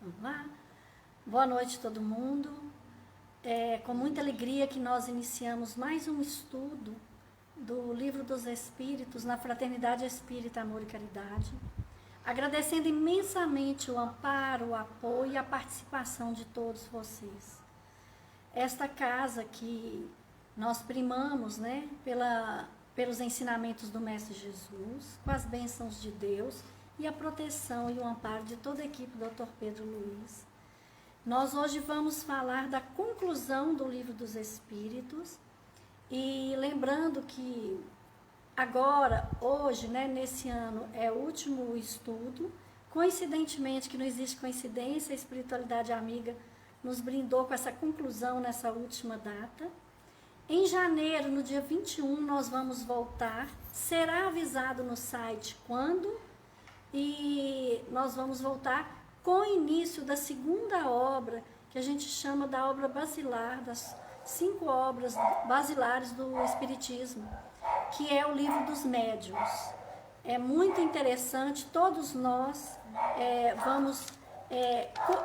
Vamos lá? Boa noite, todo mundo. É com muita alegria que nós iniciamos mais um estudo do Livro dos Espíritos na Fraternidade Espírita, Amor e Caridade. Agradecendo imensamente o amparo, o apoio e a participação de todos vocês. Esta casa que nós primamos, né, pelos ensinamentos do Mestre Jesus, com as bênçãos de Deus e a proteção e o amparo de toda a equipe do Dr. Pedro Luiz. Nós hoje vamos falar da conclusão do Livro dos Espíritos e lembrando que agora, hoje, né, nesse ano, é o último estudo. Coincidentemente, que não existe coincidência, a espiritualidade amiga nos brindou com essa conclusão nessa última data. Em janeiro, no dia 21, nós vamos voltar. Será avisado no site quando, e nós vamos voltar com o início da segunda obra, que a gente chama da obra basilar, das 5 obras basilares do Espiritismo, que é o Livro dos Médiuns. É muito interessante, todos nós vamos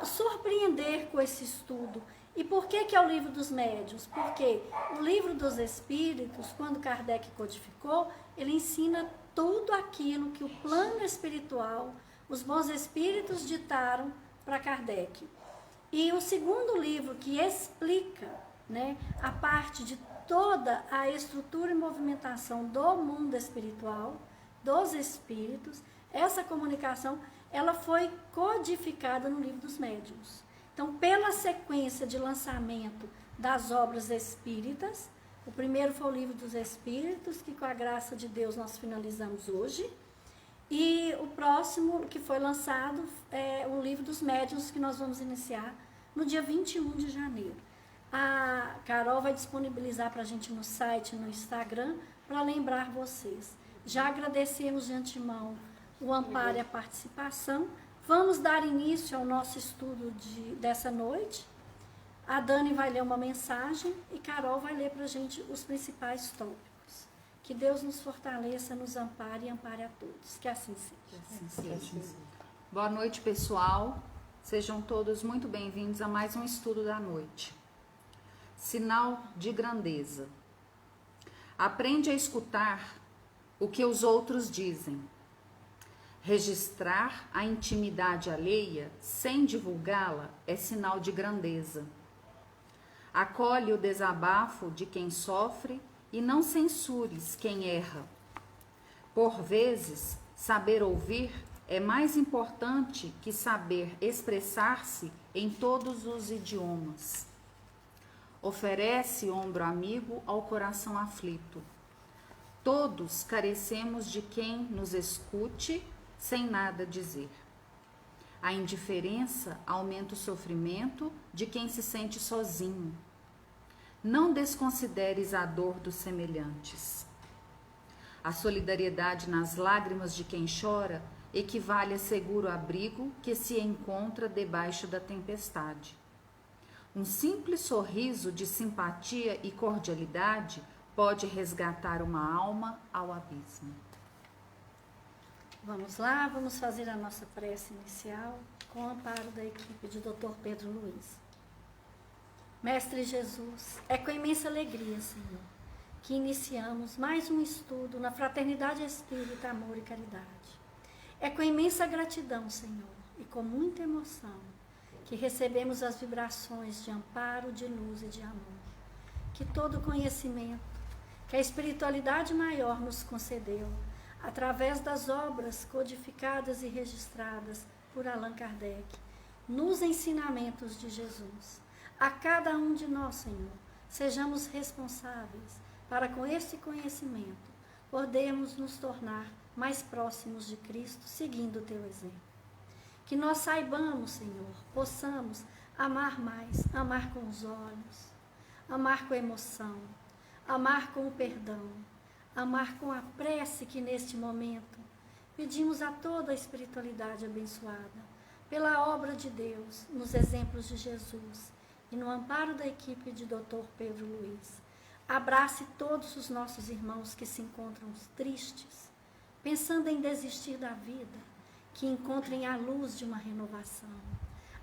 surpreender com esse estudo. E por que é o Livro dos Médiuns? Porque o Livro dos Espíritos, quando Kardec codificou, ele ensina tudo aquilo que o plano espiritual, os bons espíritos ditaram para Kardec. E o segundo livro que explica, né, a parte de toda a estrutura e movimentação do mundo espiritual, dos espíritos, essa comunicação, ela foi codificada no Livro dos Médiuns. Então, pela sequência de lançamento das obras espíritas, o primeiro foi o Livro dos Espíritos, que com a graça de Deus nós finalizamos hoje, e o próximo que foi lançado é o Livro dos Médiuns, que nós vamos iniciar no dia 21 de janeiro. A Carol vai disponibilizar para a gente no site, no Instagram, para lembrar vocês. Já agradecemos de antemão o amparo e a participação. Vamos dar início ao nosso estudo dessa noite. A Dani vai ler uma mensagem e Carol vai ler para a gente os principais tópicos. Que Deus nos fortaleça, nos ampare e ampare a todos. Que assim seja. Boa noite, pessoal. Sejam todos muito bem-vindos a mais um estudo da noite. Sinal de grandeza. Aprende a escutar o que os outros dizem. Registrar a intimidade alheia sem divulgá-la é sinal de grandeza. Acolhe o desabafo de quem sofre e não censures quem erra. Por vezes, saber ouvir é mais importante que saber expressar-se em todos os idiomas. Oferece ombro amigo ao coração aflito. Todos carecemos de quem nos escute sem nada dizer. A indiferença aumenta o sofrimento de quem se sente sozinho. Não desconsideres a dor dos semelhantes. A solidariedade nas lágrimas de quem chora equivale a seguro abrigo que se encontra debaixo da tempestade. Um simples sorriso de simpatia e cordialidade pode resgatar uma alma ao abismo. Vamos lá, vamos fazer a nossa prece inicial com o amparo da equipe de Dr. Pedro Luiz. Mestre Jesus, é com imensa alegria, Senhor, que iniciamos mais um estudo na Fraternidade Espírita, Amor e Caridade. É com imensa gratidão, Senhor, e com muita emoção, que recebemos as vibrações de amparo, de luz e de amor. Que todo conhecimento que a espiritualidade maior nos concedeu, através das obras codificadas e registradas por Allan Kardec, nos ensinamentos de Jesus, a cada um de nós, Senhor, sejamos responsáveis para, com esse conhecimento, podermos nos tornar mais próximos de Cristo, seguindo o Teu exemplo. Que nós saibamos, Senhor, possamos amar mais, amar com os olhos, amar com a emoção, amar com o perdão, amar com a prece que neste momento pedimos a toda a espiritualidade abençoada, pela obra de Deus, nos exemplos de Jesus e no amparo da equipe de Dr. Pedro Luiz. Abrace todos os nossos irmãos que se encontram tristes, pensando em desistir da vida, que encontrem a luz de uma renovação.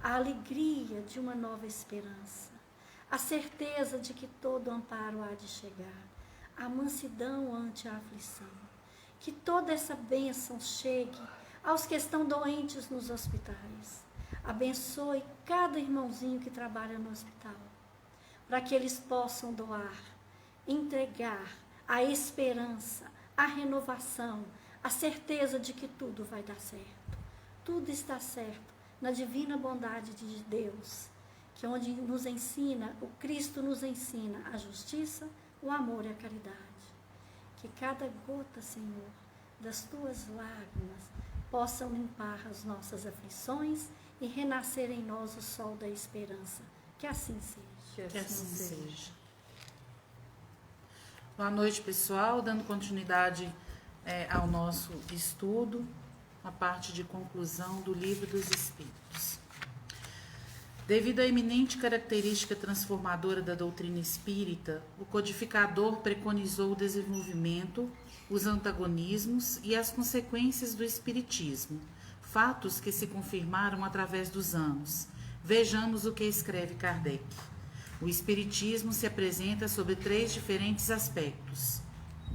a alegria de uma nova esperança, a certeza de que todo amparo há de chegar, a mansidão ante a aflição. Que toda essa bênção chegue aos que estão doentes nos hospitais. Abençoe cada irmãozinho que trabalha no hospital, para que eles possam doar, entregar a esperança, a renovação, a certeza de que tudo vai dar certo. Tudo está certo na divina bondade de Deus, que onde nos ensina, o Cristo nos ensina a justiça, o amor e a caridade. Que cada gota, Senhor, das tuas lágrimas possam limpar as nossas aflições e renascer em nós o sol da esperança. Que assim seja. Que assim seja. Boa noite, pessoal. Dando continuidade ao nosso estudo, a parte de conclusão do Livro dos Espíritos. Devido à eminente característica transformadora da doutrina espírita, o codificador preconizou o desenvolvimento, os antagonismos e as consequências do espiritismo, fatos que se confirmaram através dos anos. Vejamos o que escreve Kardec. O espiritismo se apresenta sob 3 diferentes aspectos.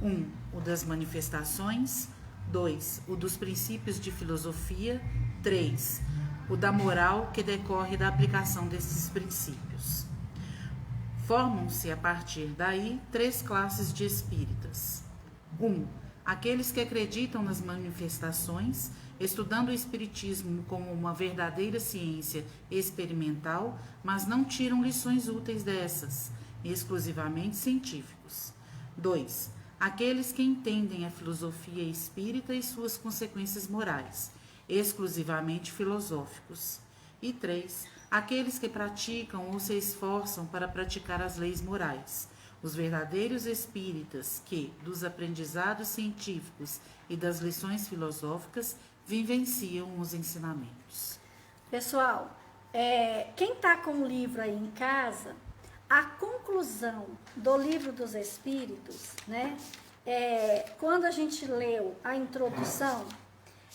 1. O das manifestações. 2. O dos princípios de filosofia. 3. O da moral que decorre da aplicação desses princípios. Formam-se, a partir daí, 3 classes de espíritas. 1. Aqueles que acreditam nas manifestações, estudando o espiritismo como uma verdadeira ciência experimental, mas não tiram lições úteis dessas, exclusivamente científicos. 2. Aqueles que entendem a filosofia espírita e suas consequências morais, exclusivamente filosóficos. E 3. Aqueles que praticam ou se esforçam para praticar as leis morais, os verdadeiros espíritas que, dos aprendizados científicos e das lições filosóficas, vivenciam os ensinamentos. Pessoal, quem está com o livro aí em casa, a conclusão do Livro dos Espíritos, né? Quando a gente leu a introdução,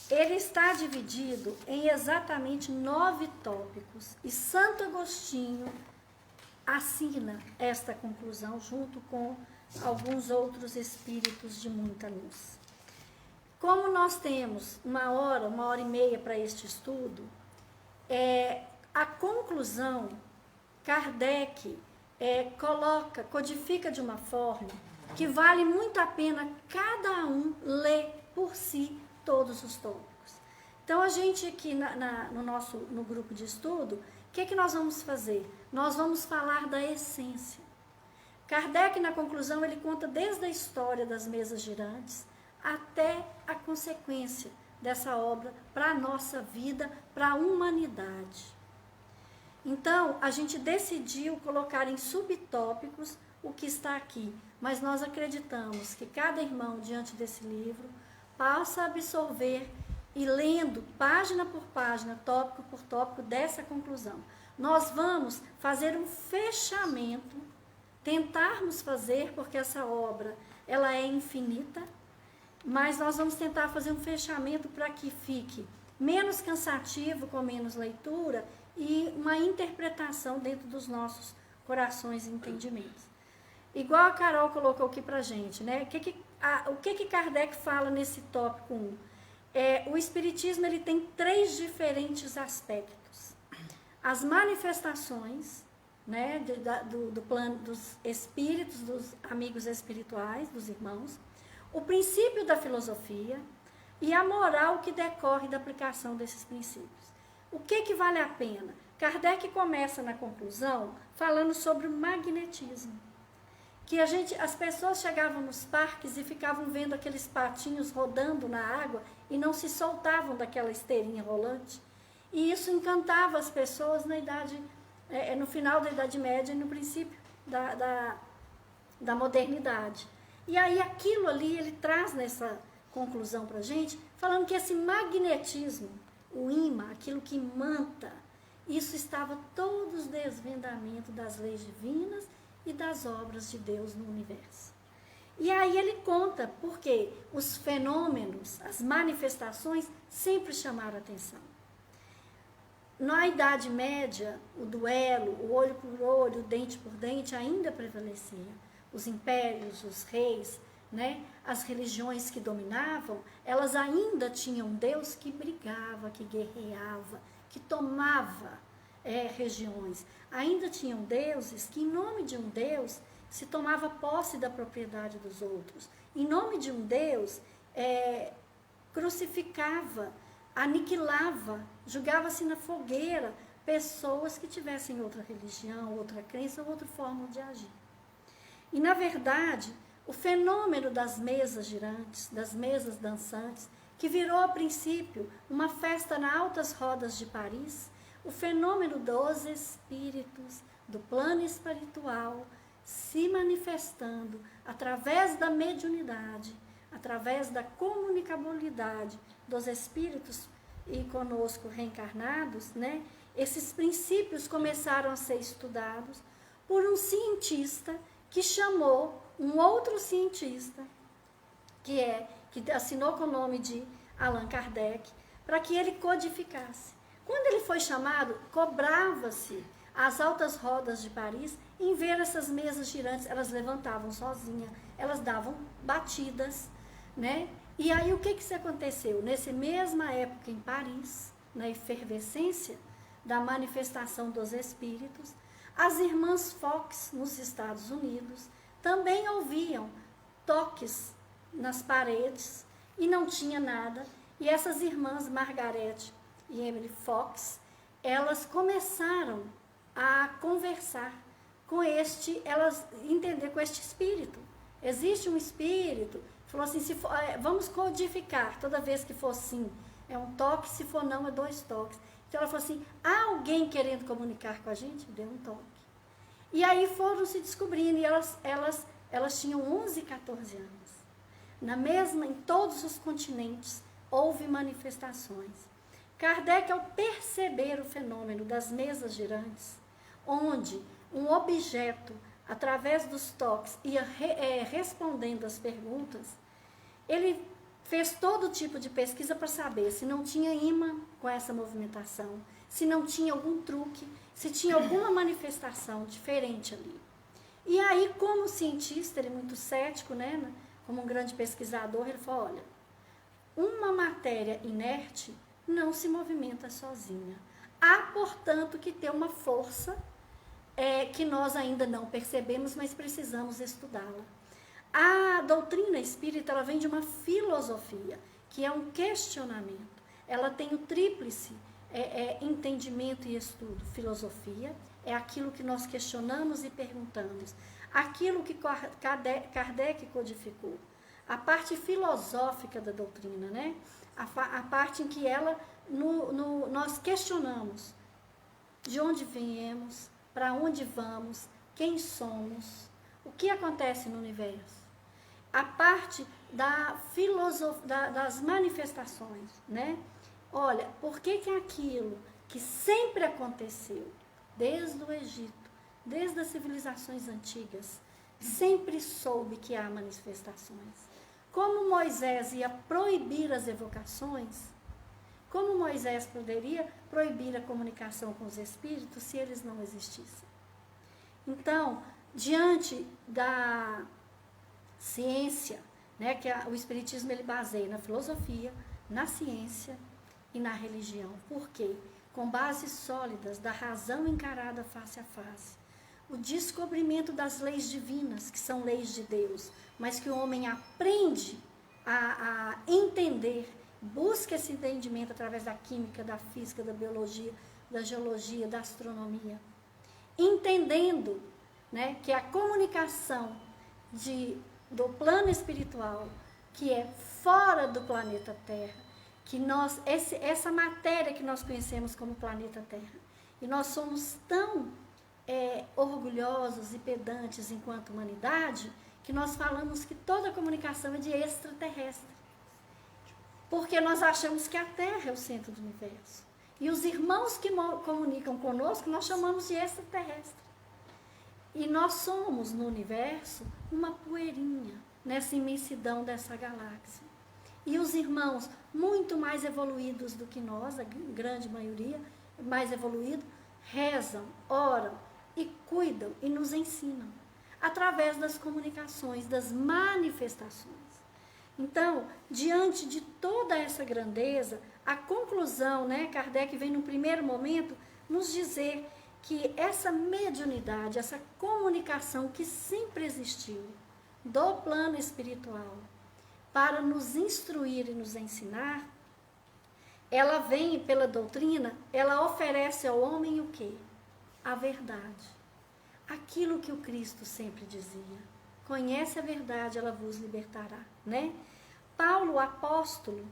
ele está dividido em exatamente 9 tópicos. E Santo Agostinho assina esta conclusão junto com alguns outros espíritos de muita luz. Como nós temos 1h e meia para este estudo, a conclusão, Kardec codifica de uma forma que vale muito a pena cada um ler por si todos os tópicos. Então, a gente aqui no grupo de estudo, o que nós vamos fazer? Nós vamos falar da essência. Kardec, na conclusão, ele conta desde a história das mesas girantes até a consequência dessa obra para a nossa vida, para a humanidade. Então, a gente decidiu colocar em subtópicos o que está aqui, mas nós acreditamos que cada irmão, diante desse livro, possa absorver e lendo página por página, tópico por tópico dessa conclusão. Nós vamos fazer um fechamento, tentarmos fazer, porque essa obra ela é infinita, mas nós vamos tentar fazer um fechamento para que fique menos cansativo, com menos leitura, e uma interpretação dentro dos nossos corações e entendimentos. Igual a Carol colocou aqui para a gente, né? O que Kardec fala nesse tópico 1? O Espiritismo ele tem 3 diferentes aspectos. As manifestações, né, do plano dos espíritos, dos amigos espirituais, dos irmãos, o princípio da filosofia e a moral que decorre da aplicação desses princípios. O que vale a pena? Kardec começa na conclusão falando sobre o magnetismo. Que as pessoas chegavam nos parques e ficavam vendo aqueles patinhos rodando na água e não se soltavam daquela esteirinha rolante. E isso encantava as pessoas no final da Idade Média e no princípio da modernidade. E aí aquilo ali ele traz nessa conclusão para a gente, falando que esse magnetismo, o ímã, aquilo que imanta, isso estava todos os desvendamentos das leis divinas e das obras de Deus no universo. E aí ele conta porque os fenômenos, as manifestações sempre chamaram a atenção. Na Idade Média, o duelo, o olho por olho, o dente por dente ainda prevalecia. Os impérios, os reis, né, as religiões que dominavam, elas ainda tinham um Deus que brigava, que guerreava, que tomava regiões. Ainda tinham deuses que, em nome de um Deus, se tomava posse da propriedade dos outros. Em nome de um Deus, crucificava, aniquilava, jogava-se na fogueira pessoas que tivessem outra religião, outra crença, outra forma de agir. E, na verdade, o fenômeno das mesas girantes, das mesas dançantes, que virou, a princípio, uma festa nas altas rodas de Paris, o fenômeno dos espíritos, do plano espiritual, se manifestando através da mediunidade, através da comunicabilidade dos espíritos e conosco reencarnados, né? Esses princípios começaram a ser estudados por um cientista que chamou um outro cientista, que assinou com o nome de Allan Kardec, para que ele codificasse. Quando ele foi chamado, cobrava-se as altas rodas de Paris em ver essas mesas girantes. Elas levantavam sozinhas, elas davam batidas, né? E aí o que aconteceu? Nessa mesma época em Paris, na efervescência da manifestação dos espíritos, as irmãs Fox, nos Estados Unidos, também ouviam toques nas paredes e não tinha nada. E essas irmãs, Margaret e Emily Fox, elas começaram a conversar com elas entender com este espírito. Existe um espírito, falou assim, vamos codificar, toda vez que for sim, é um toque, se for não, é 2 toques. Então ela falou assim, há alguém querendo comunicar com a gente? Deu um toque. E aí foram se descobrindo, e elas tinham 11, 14 anos. Em todos os continentes, houve manifestações. Kardec, ao perceber o fenômeno das mesas girantes, onde um objeto, através dos toques, ia respondendo às perguntas, ele fez todo tipo de pesquisa para saber se não tinha imã com essa movimentação, se não tinha algum truque, se tinha alguma manifestação diferente ali. E aí, como cientista, ele é muito cético, né? Como um grande pesquisador, ele falou, olha, uma matéria inerte não se movimenta sozinha. Há, portanto, que ter uma força que nós ainda não percebemos, mas precisamos estudá-la. A doutrina espírita, ela vem de uma filosofia, que é um questionamento. Ela tem o tríplice entendimento e estudo. Filosofia é aquilo que nós questionamos e perguntamos. Aquilo que Kardec codificou. A parte filosófica da doutrina, né? A parte em que nós questionamos de onde viemos, para onde vamos, quem somos, o que acontece no universo. A parte das manifestações, né? Olha, por que aquilo que sempre aconteceu, desde o Egito, desde as civilizações antigas, sempre soube que há manifestações. Como Moisés ia proibir as evocações, como Moisés poderia proibir a comunicação com os espíritos se eles não existissem? Então, diante da ciência, né, que o espiritismo ele baseia na filosofia, na ciência e na religião. Por quê? Com bases sólidas da razão encarada face a face. O descobrimento das leis divinas, que são leis de Deus, mas que o homem aprende a entender, busca esse entendimento através da química, da física, da biologia, da geologia, da astronomia. Entendendo, né, que a comunicação do plano espiritual, que é fora do planeta Terra, que essa matéria que nós conhecemos como planeta Terra, e nós somos tão orgulhosos e pedantes enquanto humanidade, que nós falamos que toda a comunicação é de extraterrestre. Porque nós achamos que a Terra é o centro do universo. E os irmãos que comunicam conosco, nós chamamos de extraterrestre. E nós somos, no universo, uma poeirinha nessa imensidão dessa galáxia. E os irmãos, muito mais evoluídos do que nós, a grande maioria, mais evoluído, rezam, oram e cuidam e nos ensinam através das comunicações, das manifestações. Então, diante de toda essa grandeza, a conclusão, Kardec vem no primeiro momento nos dizer que essa mediunidade, essa comunicação que sempre existiu do plano espiritual para nos instruir e nos ensinar, ela vem pela doutrina, ela oferece ao homem o quê? A verdade. Aquilo que o Cristo sempre dizia. Conhece a verdade, ela vos libertará, Paulo, o apóstolo,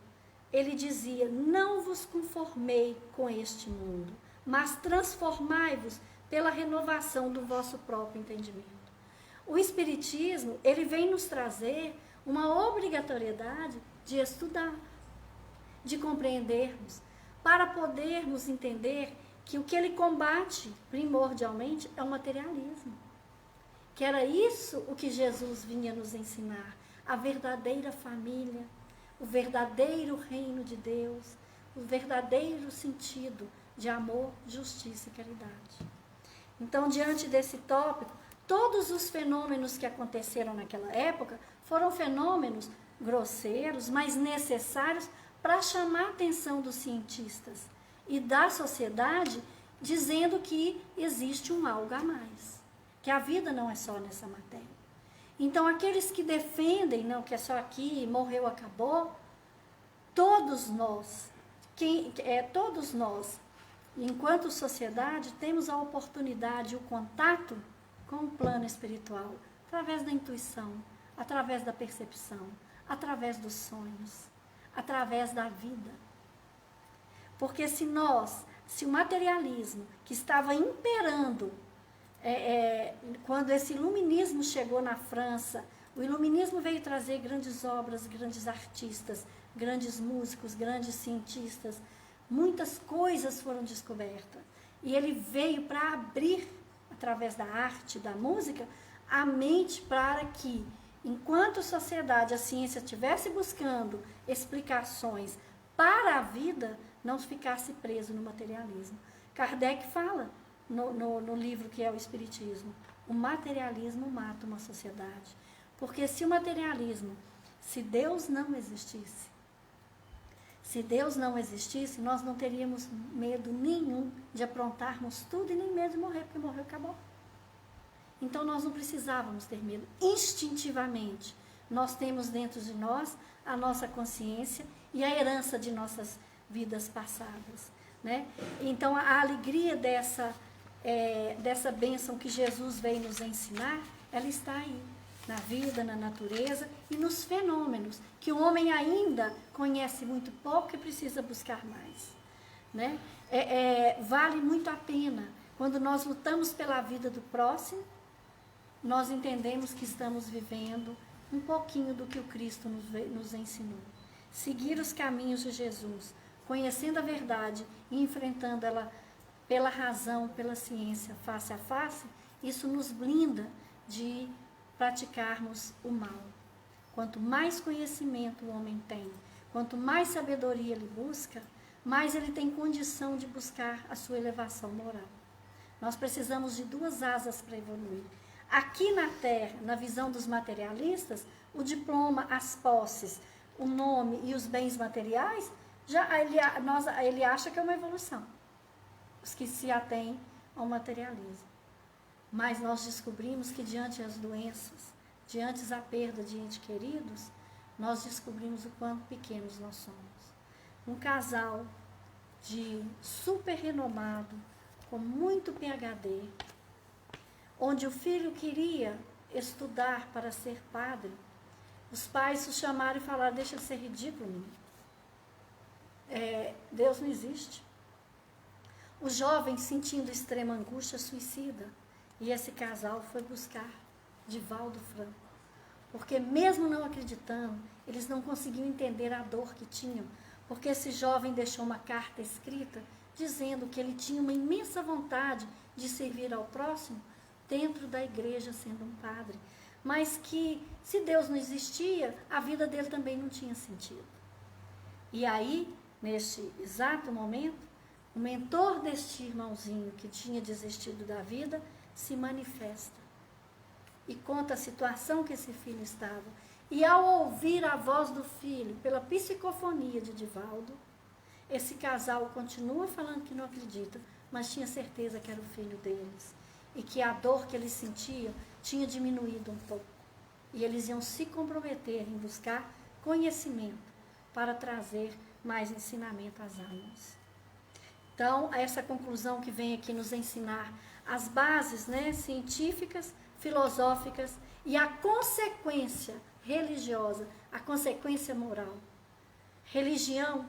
ele dizia, não vos conformei com este mundo, mas transformai-vos pela renovação do vosso próprio entendimento. O Espiritismo, ele vem nos trazer uma obrigatoriedade de estudar, de compreendermos, para podermos entender que o que ele combate primordialmente é o materialismo. Que era isso o que Jesus vinha nos ensinar, a verdadeira família, o verdadeiro reino de Deus, o verdadeiro sentido de amor, justiça e caridade. Então, diante desse tópico, todos os fenômenos que aconteceram naquela época foram fenômenos grosseiros, mas necessários para chamar a atenção dos cientistas e da sociedade, dizendo que existe um algo a mais, que a vida não é só nessa matéria. Então, aqueles que defendem, não, que é só aqui, morreu, acabou, todos nós, enquanto sociedade, temos a oportunidade, o contato com o plano espiritual, através da intuição, através da percepção, através dos sonhos, através da vida. Porque se o materialismo que estava imperando, quando esse iluminismo chegou na França, o iluminismo veio trazer grandes obras, grandes artistas, grandes músicos, grandes cientistas, muitas coisas foram descobertas. E ele veio para abrir, através da arte, da música, a mente para que, enquanto sociedade, a ciência estivesse buscando explicações para a vida, não ficasse preso no materialismo. Kardec fala no livro que é o Espiritismo, o materialismo mata uma sociedade. Porque se o materialismo, se Deus não existisse, nós não teríamos medo nenhum de aprontarmos tudo e nem medo de morrer, porque morreu, acabou. Então, nós não precisávamos ter medo. Instintivamente, nós temos dentro de nós a nossa consciência e a herança de nossas vidas passadas. Então, a alegria dessa bênção que Jesus veio nos ensinar, ela está aí, na vida, na natureza e nos fenômenos, que o homem ainda conhece muito pouco e precisa buscar mais. Vale muito a pena, quando nós lutamos pela vida do próximo, nós entendemos que estamos vivendo um pouquinho do que o Cristo nos ensinou. Seguir os caminhos de Jesus, conhecendo a verdade e enfrentando ela pela razão, pela ciência, face a face, isso nos blinda de praticarmos o mal. Quanto mais conhecimento o homem tem, quanto mais sabedoria ele busca, mais ele tem condição de buscar a sua elevação moral. Nós precisamos de duas asas para evoluir. Aqui na Terra, na visão dos materialistas, o diploma, as posses, o nome e os bens materiais, ele acha que é uma evolução. Os que se atêm ao materialismo. Mas nós descobrimos que diante das doenças, diante da perda de entes queridos, nós descobrimos o quanto pequenos nós somos. Um casal de super renomado, com muito PhD, onde o filho queria estudar para ser padre, os pais o chamaram e falaram, deixa de ser ridículo, menino. Deus não existe. O jovem, sentindo extrema angústia, suicida. E esse casal foi buscar Divaldo Franco. Porque mesmo não acreditando, eles não conseguiam entender a dor que tinham. Porque esse jovem deixou uma carta escrita dizendo que ele tinha uma imensa vontade de servir ao próximo dentro da igreja, sendo um padre. Mas que, se Deus não existia, a vida dele também não tinha sentido. E aí, neste exato momento, o mentor deste irmãozinho que tinha desistido da vida se manifesta e conta a situação que esse filho estava. E ao ouvir a voz do filho, pela psicofonia de Divaldo, esse casal continua falando que não acredita, mas tinha certeza que era o filho deles. E que a dor que eles sentiam tinha diminuído um pouco. E eles iam se comprometer em buscar conhecimento para trazer mais ensinamento às almas. Então, essa conclusão que vem aqui nos ensinar as bases, né, científicas, filosóficas e a consequência religiosa, a consequência moral. Religião,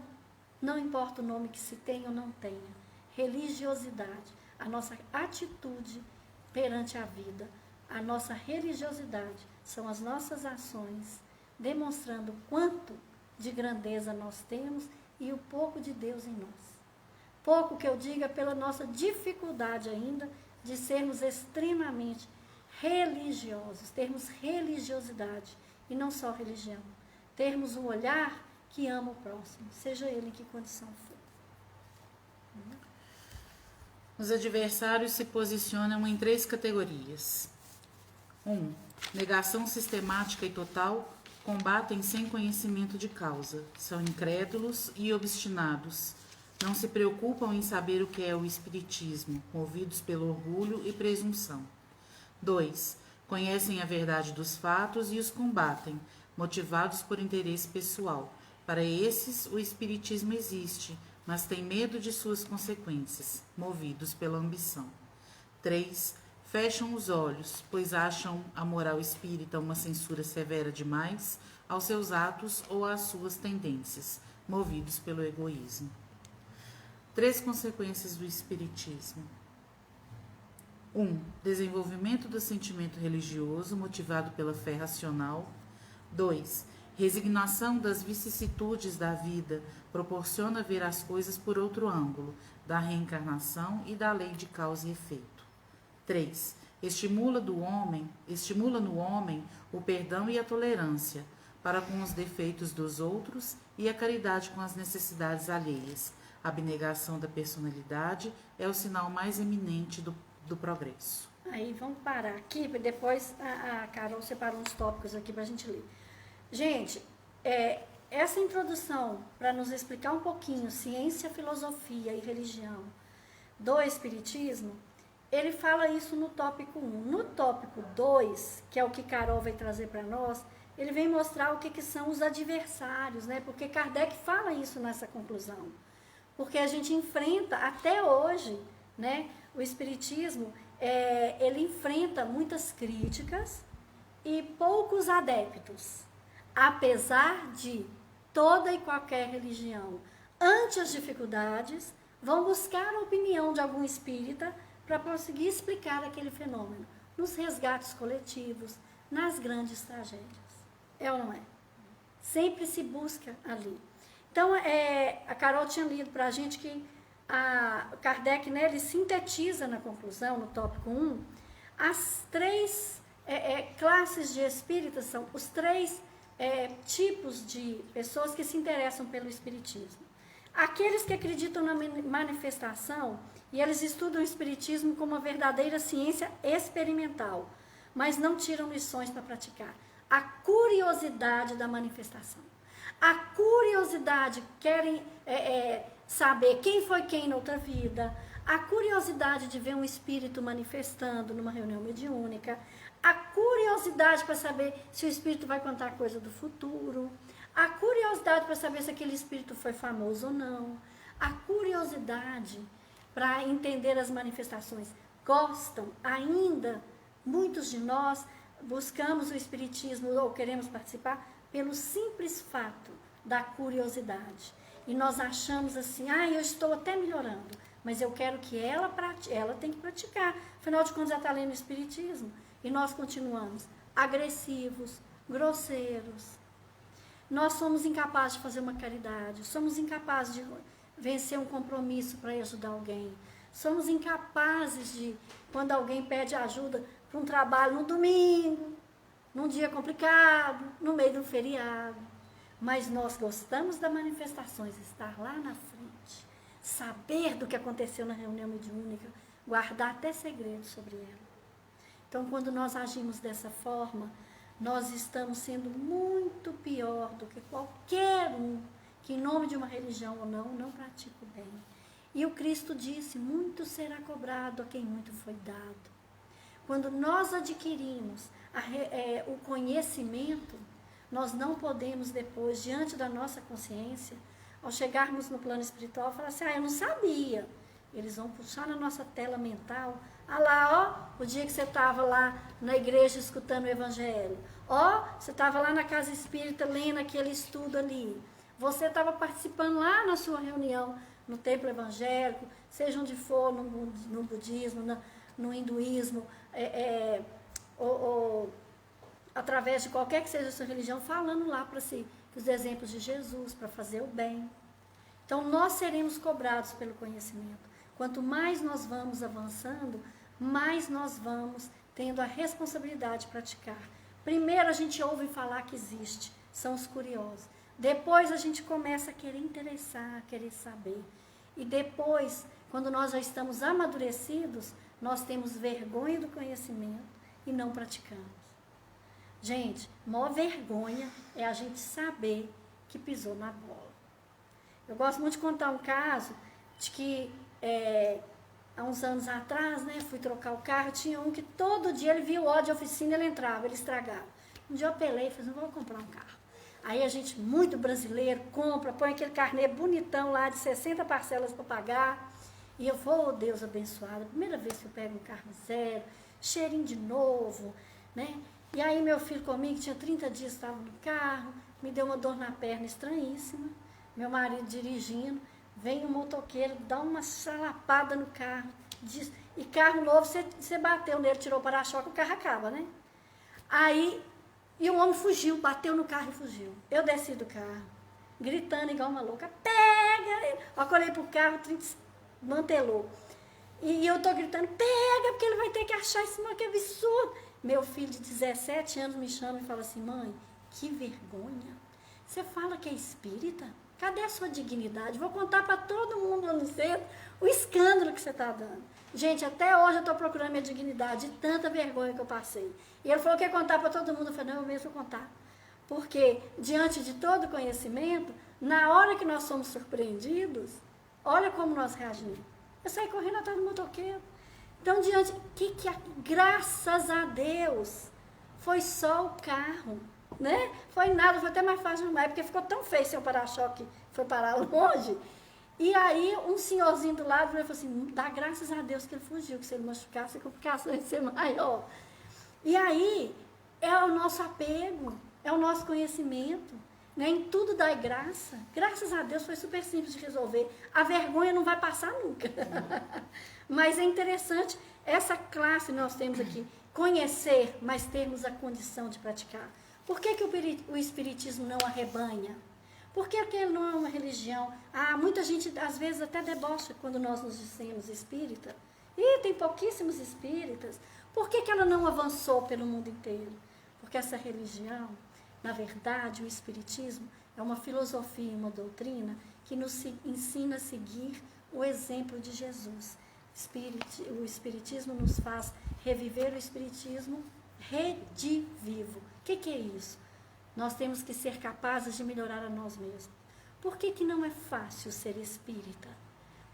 não importa o nome que se tenha ou não tenha. Religiosidade, a nossa atitude perante a vida, a nossa religiosidade são as nossas ações, demonstrando quanto de grandeza nós temos e o pouco de Deus em nós. Pouco que eu diga pela nossa dificuldade ainda de sermos extremamente religiosos, termos religiosidade e não só religião, termos um olhar que ama o próximo, seja ele em que condição for. Os adversários se posicionam em 3 categorias. 1. Negação sistemática e total, combatem sem conhecimento de causa, são incrédulos e obstinados, não se preocupam em saber o que é o espiritismo, movidos pelo orgulho e presunção. 2. Conhecem a verdade dos fatos e os combatem, motivados por interesse pessoal. Para esses, o espiritismo existe, mas têm medo de suas consequências, movidos pela ambição. 3. Fecham os olhos, pois acham a moral espírita uma censura severa demais aos seus atos ou às suas tendências, movidos pelo egoísmo. 3 consequências do espiritismo. 1. Desenvolvimento do sentimento religioso motivado pela fé racional. 2. Resignação das vicissitudes da vida proporciona ver as coisas por outro ângulo, da reencarnação e da lei de causa e efeito. 3. Estimula no homem o perdão e a tolerância para com os defeitos dos outros e a caridade com as necessidades alheias. A abnegação da personalidade é o sinal mais eminente do progresso. Aí vamos parar aqui, depois a Carol separou uns tópicos aqui para a gente ler. Gente, essa introdução para nos explicar um pouquinho ciência, filosofia e religião do espiritismo, ele fala isso no tópico 1. No tópico 2, que é o que Carol vai trazer para nós, ele vem mostrar o que são os adversários, né? Porque Kardec fala isso nessa conclusão. Porque a gente enfrenta, até hoje, né, o espiritismo, ele enfrenta muitas críticas e poucos adeptos. Apesar de toda e qualquer religião, ante as dificuldades, vão buscar a opinião de algum espírita para conseguir explicar aquele fenômeno, nos resgates coletivos, nas grandes tragédias. É ou não é? Sempre se busca ali. Então, a Carol tinha lido para a gente que Kardec, né, ele sintetiza na conclusão, no tópico 1, as 3 classes de espíritas, são os 3 tipos de pessoas que se interessam pelo espiritismo. Aqueles que acreditam na manifestação e eles estudam o espiritismo como uma verdadeira ciência experimental, mas não tiram lições para praticar. A curiosidade da manifestação. A curiosidade, querem saber quem foi quem na outra vida. A curiosidade de ver um espírito manifestando numa reunião mediúnica. A curiosidade para saber se o espírito vai contar coisa do futuro. A curiosidade para saber se aquele espírito foi famoso ou não. A curiosidade para entender as manifestações. Gostam ainda, muitos de nós buscamos o espiritismo ou queremos participar pelo simples fato da curiosidade. E nós achamos assim, eu estou até melhorando, mas eu quero que ela tem que praticar. Afinal de contas, ela está lendo o espiritismo. E nós continuamos agressivos, grosseiros. Nós somos incapazes de fazer uma caridade, somos incapazes de vencer um compromisso para ajudar alguém. Somos incapazes de, quando alguém pede ajuda para um trabalho no domingo, num dia complicado, no meio de um feriado. Mas nós gostamos das manifestações, estar lá na frente, saber do que aconteceu na reunião mediúnica, guardar até segredos sobre ela. Então, quando nós agimos dessa forma, nós estamos sendo muito pior do que qualquer um que, em nome de uma religião ou não pratica o bem. E o Cristo disse, muito será cobrado a quem muito foi dado. Quando nós adquirimos o conhecimento, nós não podemos depois, diante da nossa consciência, ao chegarmos no plano espiritual, falar assim, eu não sabia. Eles vão puxar na nossa tela mental, lá, ó, o dia que você estava lá na igreja escutando o evangelho, ó, você estava lá na casa espírita lendo aquele estudo ali, você estava participando lá na sua reunião, no templo evangélico, seja onde for, no budismo, no hinduísmo, ou através de qualquer que seja a sua religião, falando lá para si, os exemplos de Jesus, para fazer o bem. Então, nós seremos cobrados pelo conhecimento. Quanto mais nós vamos avançando, mais nós vamos tendo a responsabilidade de praticar. Primeiro, a gente ouve falar que existe, são os curiosos. Depois, a gente começa a querer interessar, a querer saber. E depois, quando nós já estamos amadurecidos, nós temos vergonha do conhecimento e não praticamos. Gente, maior vergonha é a gente saber que pisou na bola. Eu gosto muito de contar um caso de que há uns anos atrás, fui trocar o carro, tinha um que todo dia ele via o óleo de oficina, ele entrava, ele estragava. Um dia eu apelei e falei, não vou comprar um carro. Aí a gente, muito brasileiro, compra, põe aquele carnê bonitão lá de 60 parcelas para pagar. E eu vou, oh, Deus abençoado, primeira vez que eu pego um carro zero, cheirinho de novo, E aí meu filho comigo, que tinha 30 dias, estava no carro, me deu uma dor na perna estranhíssima, meu marido dirigindo, vem um motoqueiro, dá uma salapada no carro, diz, e carro novo, você bateu nele, tirou o para-choque, o carro acaba, Aí, e o homem fugiu, bateu no carro e fugiu. Eu desci do carro, gritando igual uma louca, pega! Eu olhei pro carro, mantelou. E eu tô gritando, pega, porque ele vai ter que achar esse mal, que absurdo. Meu filho de 17 anos me chama e fala assim, mãe, que vergonha. Você fala que é espírita? Cadê a sua dignidade? Vou contar para todo mundo lá no centro o escândalo que você está dando. Gente, até hoje eu estou procurando minha dignidade, de tanta vergonha que eu passei. E ele falou que ia contar para todo mundo. Eu falei, não, eu mesmo vou contar. Porque, diante de todo conhecimento, na hora que nós somos surpreendidos, olha como nós reagimos. Eu saí correndo atrás do motoqueiro. Então, graças a Deus, foi só o carro, Foi nada, foi até mais fácil demais, porque ficou tão feio seu para-choque, foi parar longe. E aí, um senhorzinho do lado falou assim, dá graças a Deus que ele fugiu, que se ele machucasse, a complicação ia ser maior. E aí, é o nosso apego, é o nosso conhecimento, Em tudo dai graça. Graças a Deus foi super simples de resolver. A vergonha não vai passar nunca. Mas é interessante, essa classe nós temos aqui, conhecer, mas termos a condição de praticar. Por que o Espiritismo não arrebanha? Por que ele não é uma religião? Muita gente, às vezes, até debocha quando nós nos dizemos espírita. Tem pouquíssimos espíritas. Por que ela não avançou pelo mundo inteiro? Porque essa religião, na verdade, o Espiritismo é uma filosofia, uma doutrina que nos ensina a seguir o exemplo de Jesus. O Espiritismo nos faz reviver o Espiritismo redivivo. O que é isso? Nós temos que ser capazes de melhorar a nós mesmos. Por que não é fácil ser espírita?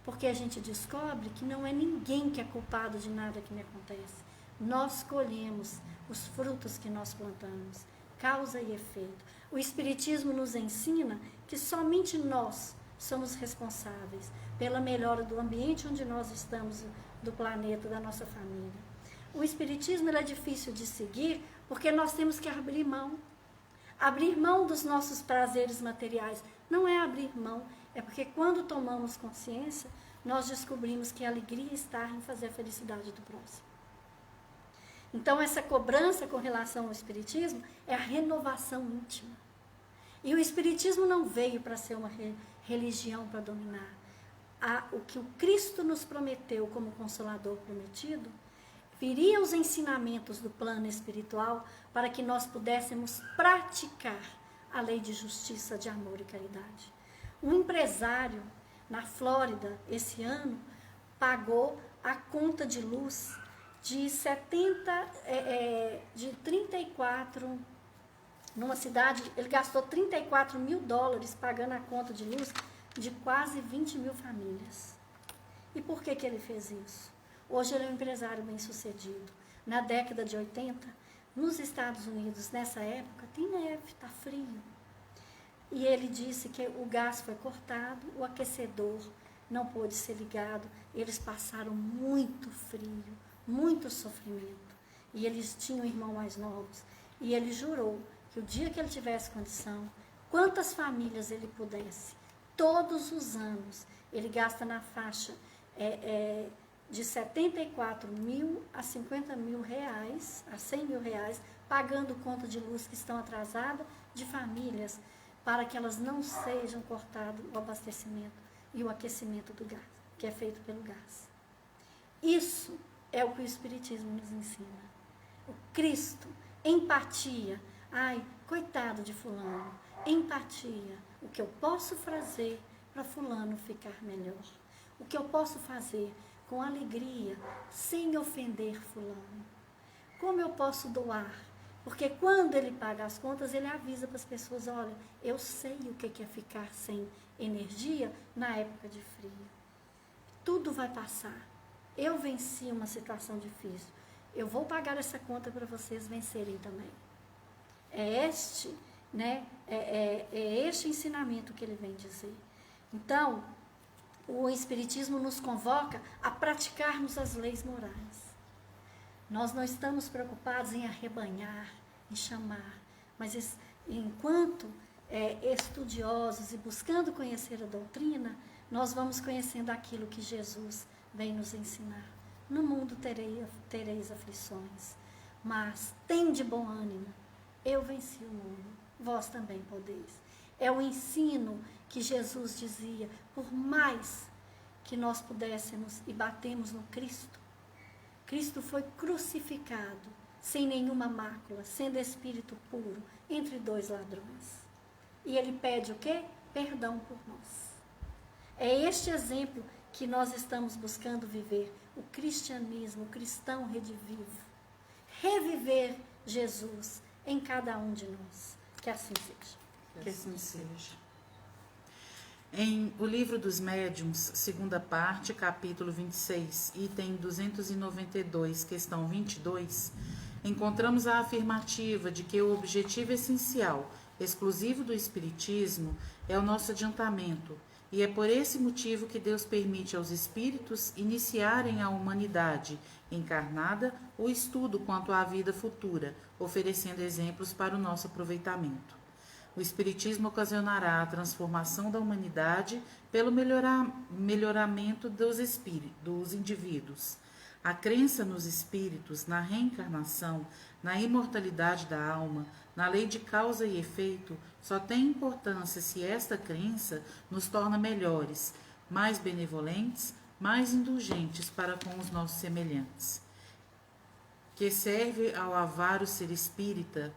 Porque a gente descobre que não é ninguém que é culpado de nada que me acontece. Nós colhemos os frutos que nós plantamos. Causa e efeito. O Espiritismo nos ensina que somente nós somos responsáveis pela melhora do ambiente onde nós estamos, do planeta, da nossa família. O Espiritismo é difícil de seguir porque nós temos que abrir mão. Abrir mão dos nossos prazeres materiais. Não é abrir mão, é porque quando tomamos consciência, nós descobrimos que a alegria está em fazer a felicidade do próximo. Então, essa cobrança com relação ao Espiritismo é a renovação íntima. E o Espiritismo não veio para ser uma religião para dominar. O que o Cristo nos prometeu como Consolador prometido, viria os ensinamentos do plano espiritual para que nós pudéssemos praticar a lei de justiça, de amor e caridade. Um empresário na Flórida, esse ano, pagou a conta de luz de 34, numa cidade, ele gastou $34 mil pagando a conta de luz de quase 20 mil famílias. E por que ele fez isso? Hoje ele é um empresário bem-sucedido. Na década de 80, nos Estados Unidos, nessa época, tem neve, está frio. E ele disse que o gás foi cortado, o aquecedor não pôde ser ligado, eles passaram muito frio, muito sofrimento. E eles tinham irmãos mais novos. E ele jurou que o dia que ele tivesse condição, quantas famílias ele pudesse, todos os anos, ele gasta na faixa de 74 mil a 50 mil reais, a 100 mil reais, pagando conta de luz que estão atrasadas de famílias, para que elas não sejam cortadas o abastecimento e o aquecimento do gás, que é feito pelo gás. Isso é o que o Espiritismo nos ensina. O Cristo, empatia. Ai, coitado de fulano. Empatia. O que eu posso fazer para fulano ficar melhor? O que eu posso fazer com alegria, sem ofender fulano? Como eu posso doar? Porque quando ele paga as contas, ele avisa para as pessoas, olha, eu sei o que é ficar sem energia na época de frio. Tudo vai passar. Eu venci uma situação difícil. Eu vou pagar essa conta para vocês vencerem também. É este ensinamento que ele vem dizer. Então, o Espiritismo nos convoca a praticarmos as leis morais. Nós não estamos preocupados em arrebanhar, em chamar, mas enquanto estudiosos e buscando conhecer a doutrina, nós vamos conhecendo aquilo que Jesus vem nos ensinar. No mundo tereis aflições, mas tende bom ânimo. Eu venci o mundo, vós também podeis. É o ensino que Jesus dizia, por mais que nós pudéssemos e batemos no Cristo, Cristo foi crucificado, sem nenhuma mácula, sendo espírito puro, entre dois ladrões. E ele pede o quê? Perdão por nós. É este exemplo que nós estamos buscando viver, o cristianismo, o cristão redivivo. Reviver Jesus em cada um de nós. Que assim seja. Que assim seja. Em O Livro dos Médiuns, segunda parte, capítulo 26, item 292, questão 22, encontramos a afirmativa de que o objetivo essencial, exclusivo do Espiritismo, é o nosso adiantamento, e é por esse motivo que Deus permite aos espíritos iniciarem a humanidade encarnada o estudo quanto à vida futura, oferecendo exemplos para o nosso aproveitamento. O Espiritismo ocasionará a transformação da humanidade pelo melhoramento dos indivíduos. A crença nos espíritos, na reencarnação, na imortalidade da alma, na lei de causa e efeito, só tem importância se esta crença nos torna melhores, mais benevolentes, mais indulgentes para com os nossos semelhantes. Que serve ao avaro ser espírita,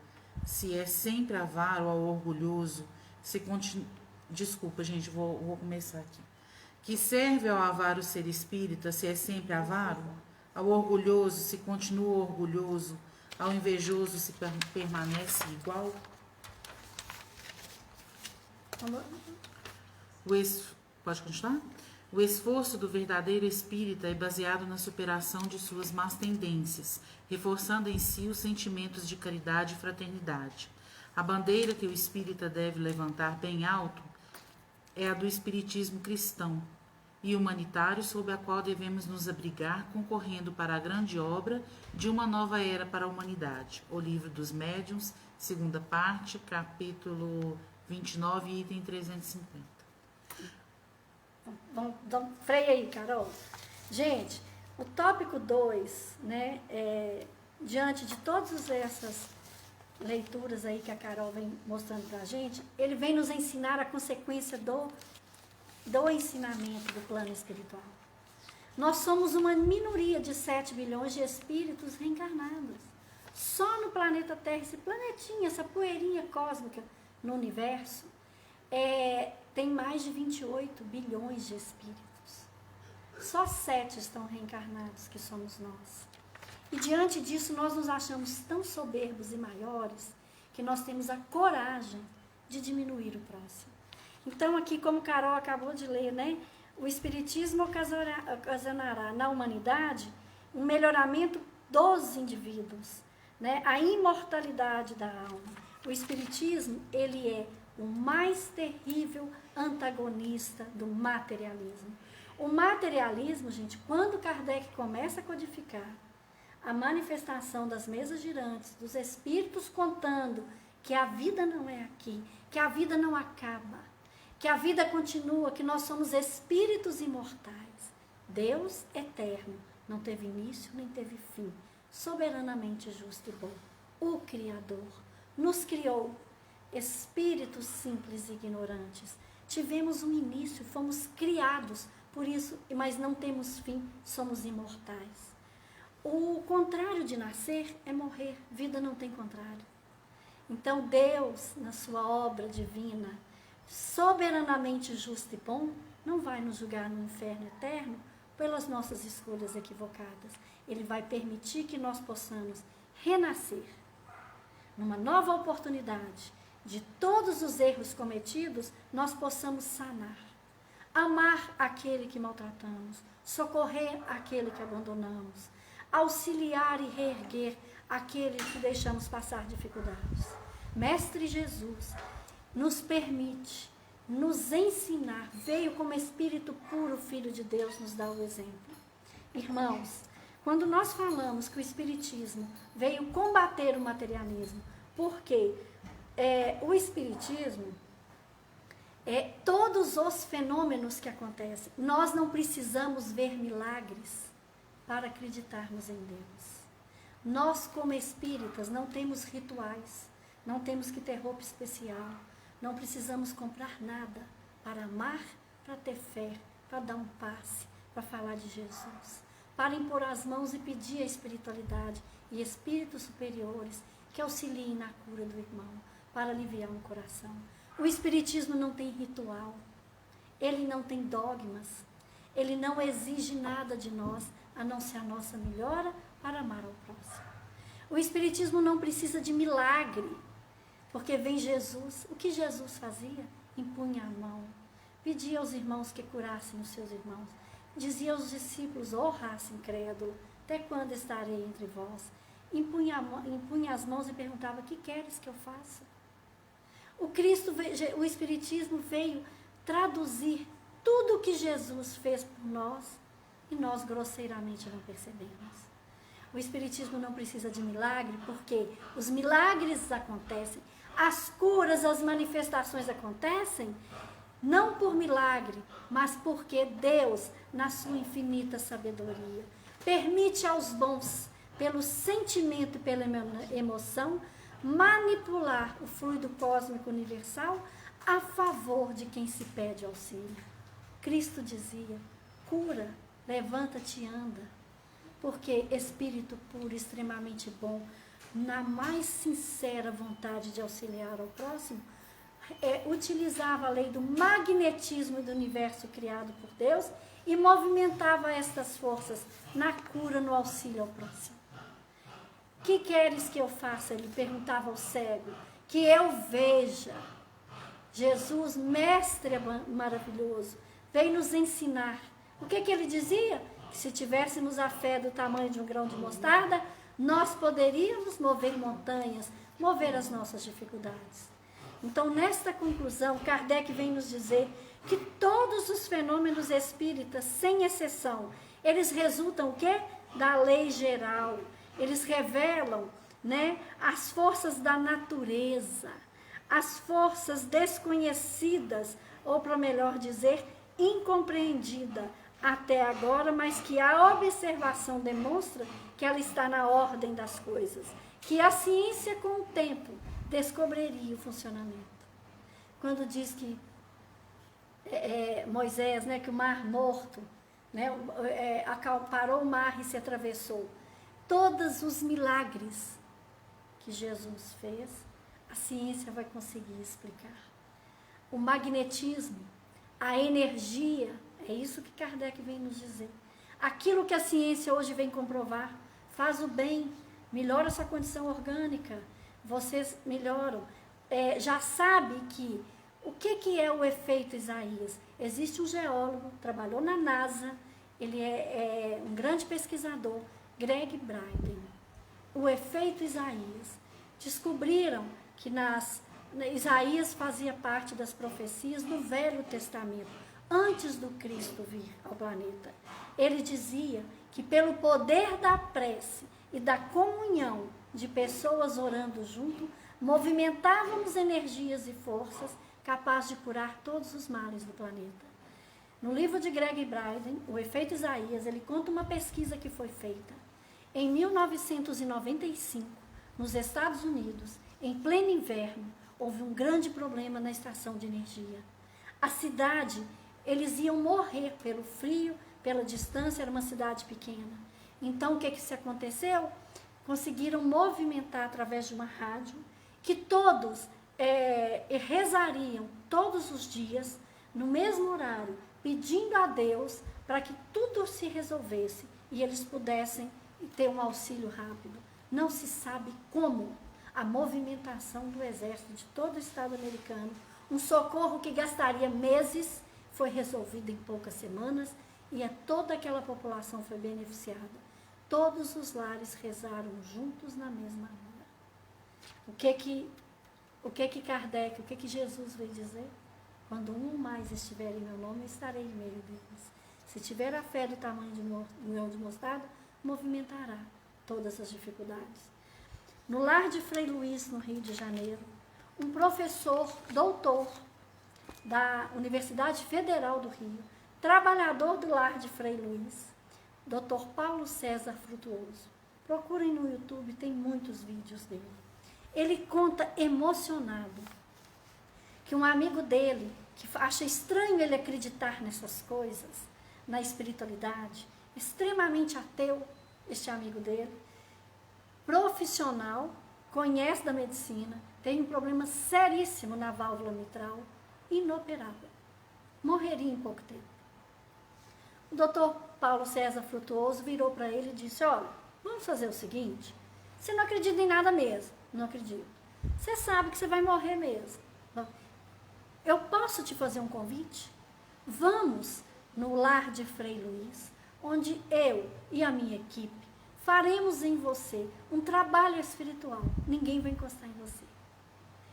se é sempre avaro ao orgulhoso, Desculpa, gente, vou começar aqui. Que serve ao avaro ser espírita, se é sempre avaro? Ao orgulhoso, se continua orgulhoso? Ao invejoso, se permanece igual? Pode continuar? O esforço do verdadeiro espírita é baseado na superação de suas más tendências, reforçando em si os sentimentos de caridade e fraternidade. A bandeira que o espírita deve levantar bem alto é a do espiritismo cristão e humanitário, sob a qual devemos nos abrigar, concorrendo para a grande obra de uma nova era para a humanidade. O Livro dos Médiuns, segunda parte, capítulo 29, item 350. Freia aí, Carol. Gente, o tópico 2, né, diante de todas essas leituras aí que a Carol vem mostrando para a gente, ele vem nos ensinar a consequência do ensinamento do plano espiritual. Nós somos uma minoria de 7 bilhões de espíritos reencarnados. Só no planeta Terra, esse planetinha, essa poeirinha cósmica no universo, tem mais de 28 bilhões de espíritos. Só 7 estão reencarnados, que somos nós. E diante disso, nós nos achamos tão soberbos e maiores que nós temos a coragem de diminuir o próximo. Então, aqui, como Carol acabou de ler, né? O Espiritismo ocasionará na humanidade um melhoramento dos indivíduos, né? A imortalidade da alma. O Espiritismo, ele é o mais terrível antagonista do materialismo. O materialismo, gente, quando Kardec começa a codificar a manifestação das mesas girantes, dos espíritos contando que a vida não é aqui, que a vida não acaba, que a vida continua, que nós somos espíritos imortais. Deus eterno, não teve início nem teve fim, soberanamente justo e bom. O Criador nos criou, espíritos simples e ignorantes. Tivemos um início, fomos criados, por isso, mas não temos fim, somos imortais. O contrário de nascer é morrer, vida não tem contrário. Então Deus, na sua obra divina, soberanamente justo e bom, não vai nos julgar no inferno eterno pelas nossas escolhas equivocadas. Ele vai permitir que nós possamos renascer numa nova oportunidade. De todos os erros cometidos, nós possamos sanar. Amar aquele que maltratamos, socorrer aquele que abandonamos, auxiliar e reerguer aquele que deixamos passar dificuldades. Mestre Jesus nos permite nos ensinar, veio como Espírito puro, Filho de Deus, nos dá o exemplo. Irmãos, quando nós falamos que o Espiritismo veio combater o materialismo, porque o Espiritismo, todos os fenômenos que acontecem, nós não precisamos ver milagres para acreditarmos em Deus. Nós, como espíritas, não temos rituais, não temos que ter roupa especial, não precisamos comprar nada para amar, para ter fé, para dar um passe, para falar de Jesus, para impor as mãos e pedir a espiritualidade e espíritos superiores que auxiliem na cura do irmão, para aliviar um coração. O Espiritismo não tem ritual, ele não tem dogmas, ele não exige nada de nós, a não ser a nossa melhora para amar ao próximo. O Espiritismo não precisa de milagre, porque vem Jesus. O que Jesus fazia? Impunha a mão, pedia aos irmãos que curassem os seus irmãos, dizia aos discípulos: ó raça incrédula, até quando estarei entre vós? Impunha as mãos e perguntava: que queres que eu faça? O Espiritismo veio traduzir tudo o que Jesus fez por nós e nós grosseiramente não percebemos. O Espiritismo não precisa de milagre, porque os milagres acontecem, as curas, as manifestações acontecem, não por milagre, mas porque Deus, na sua infinita sabedoria, permite aos bons, pelo sentimento e pela emoção, manipular o fluido cósmico universal a favor de quem se pede auxílio. Cristo dizia: cura, levanta-te e anda, porque Espírito puro, extremamente bom, na mais sincera vontade de auxiliar ao próximo, utilizava a lei do magnetismo do universo criado por Deus e movimentava estas forças na cura, no auxílio ao próximo. Que queres que eu faça? Ele perguntava ao cego. Que eu veja. Jesus, mestre maravilhoso, veio nos ensinar. O que ele dizia? Que se tivéssemos a fé do tamanho de um grão de mostarda, nós poderíamos mover montanhas, mover as nossas dificuldades. Então, nesta conclusão, Kardec vem nos dizer que todos os fenômenos espíritas, sem exceção, eles resultam o quê? Da lei geral. Eles revelam, né, as forças da natureza, as forças desconhecidas, ou para melhor dizer, incompreendida até agora, mas que a observação demonstra que ela está na ordem das coisas, que a ciência com o tempo descobriria o funcionamento. Quando diz que Moisés, né, que o mar morto, né, parou o mar e se atravessou. Todos os milagres que Jesus fez, a ciência vai conseguir explicar. o magnetismo, a energia, é isso que Kardec vem nos dizer. Aquilo que a ciência hoje vem comprovar, faz o bem, melhora sua condição orgânica, vocês melhoram. Já sabe que, o que é o efeito Isaías? Existe um geólogo, trabalhou na NASA, ele é um grande pesquisador, Greg Braden. O efeito Isaías. Descobriram que Isaías fazia parte das profecias do Velho Testamento, antes do Cristo vir ao planeta. Ele dizia que pelo poder da prece e da comunhão de pessoas orando junto, movimentávamos energias e forças capazes de curar todos os males do planeta. No livro de Greg Braden, O Efeito Isaías, ele conta uma pesquisa que foi feita em 1995, nos Estados Unidos, em pleno inverno. Houve um grande problema na estação de energia. A cidade, eles iam morrer pelo frio, pela distância, era uma cidade pequena. Então, o que se aconteceu? Conseguiram movimentar através de uma rádio, que todos rezariam todos os dias, no mesmo horário, pedindo a Deus para que tudo se resolvesse e eles pudessem ter um auxílio rápido. Não se sabe como a movimentação do exército de todo o estado americano, um socorro que gastaria meses, foi resolvido em poucas semanas e toda aquela população foi beneficiada. Todos os lares rezaram juntos na mesma hora. O que Kardec, o que Jesus veio dizer? Quando um ou mais estiver em meu nome, estarei em meio deles. Se tiver a fé do tamanho de um grão de mostarda, movimentará todas as dificuldades. No lar de Frei Luís, no Rio de Janeiro, um professor, doutor da Universidade Federal do Rio, trabalhador do lar de Frei Luís, Dr. Paulo César Frutuoso. Procurem no YouTube, tem muitos vídeos dele. Ele conta emocionado que um amigo dele, que acha estranho ele acreditar nessas coisas, na espiritualidade, extremamente ateu, este amigo dele, profissional, conhece da medicina, tem um problema seríssimo na válvula mitral, inoperável. Morreria em pouco tempo. O doutor Paulo César Frutuoso virou para ele e disse: olha, vamos fazer o seguinte, você não acredita em nada mesmo. Não acredito. Você sabe que você vai morrer mesmo. Eu posso te fazer um convite? Vamos no lar de Frei Luís, onde eu e a minha equipe faremos em você um trabalho espiritual. Ninguém vai encostar em você.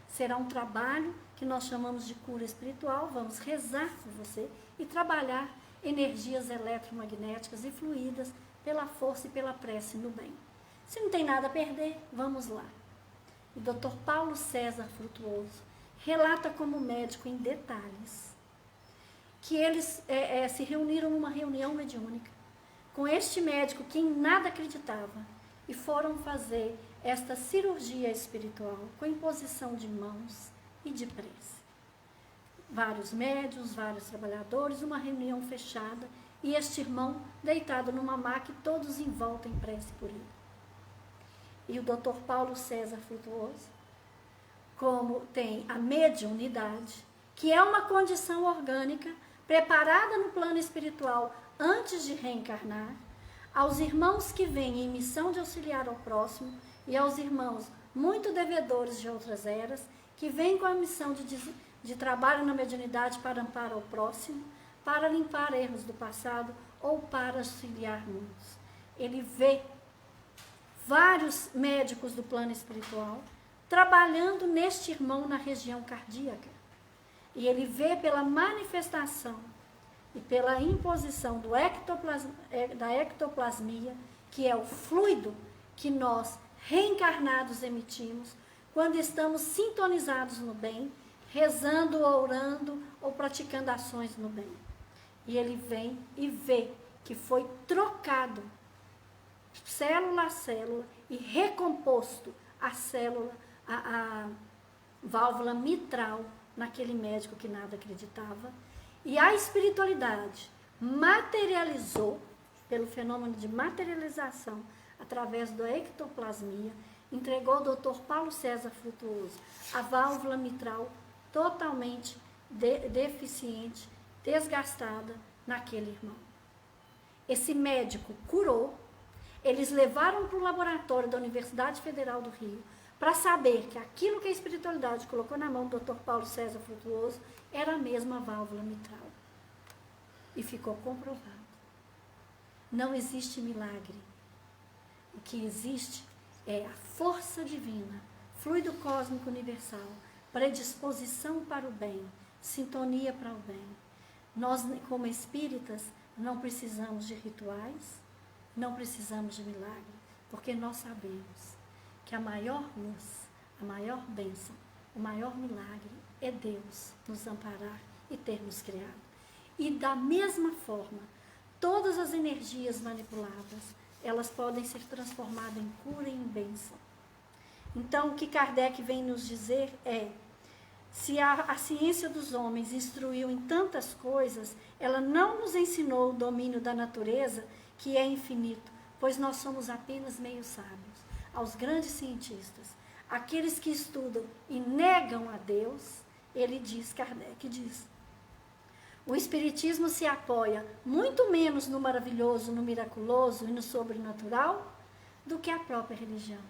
Será um trabalho que nós chamamos de cura espiritual. Vamos rezar por você e trabalhar energias eletromagnéticas e fluídas pela força e pela prece no bem. Se não tem nada a perder, vamos lá. O Dr. Paulo César Frutuoso relata como médico em detalhes que eles se reuniram numa reunião mediúnica com este médico que em nada acreditava e foram fazer esta cirurgia espiritual com imposição de mãos e de prece. Vários médiuns, vários trabalhadores, uma reunião fechada e este irmão deitado numa maca e todos em volta em prece por ele. E o Dr. Paulo César Frutuoso, como tem a mediunidade, que é uma condição orgânica preparada no plano espiritual antes de reencarnar, aos irmãos que vêm em missão de auxiliar ao próximo e aos irmãos muito devedores de outras eras, que vêm com a missão de trabalho na mediunidade para amparar ao próximo, para limpar erros do passado ou para auxiliar muitos. Ele vê vários médicos do plano espiritual trabalhando neste irmão na região cardíaca. E ele vê pela manifestação e pela imposição da ectoplasmia, que é o fluido que nós, reencarnados, emitimos, quando estamos sintonizados no bem, rezando, orando ou praticando ações no bem. E ele vem e vê que foi trocado, célula a célula, e recomposto a célula, a válvula mitral, naquele médico que nada acreditava, e a espiritualidade materializou, pelo fenômeno de materialização, através da ectoplasmia, entregou ao Dr. Paulo César Frutuoso a válvula mitral totalmente deficiente, desgastada naquele irmão. Esse médico curou, eles levaram para o laboratório da Universidade Federal do Rio para saber que aquilo que a espiritualidade colocou na mão do Dr. Paulo César Frutuoso era a mesma válvula mitral. E ficou comprovado. Não existe milagre. O que existe é a força divina, fluido cósmico universal, predisposição para o bem, sintonia para o bem. Nós, como espíritas, não precisamos de rituais, não precisamos de milagre, porque nós sabemos que a maior luz, a maior bênção, o maior milagre é Deus nos amparar e ter nos criado. E da mesma forma, todas as energias manipuladas, elas podem ser transformadas em cura e em bênção. Então, o que Kardec vem nos dizer é, se a ciência dos homens instruiu em tantas coisas, ela não nos ensinou o domínio da natureza, que é infinito, pois nós somos apenas meio sábios. Aos grandes cientistas, aqueles que estudam e negam a Deus, ele diz, Kardec diz, o Espiritismo se apoia muito menos no maravilhoso, no miraculoso e no sobrenatural do que a própria religião.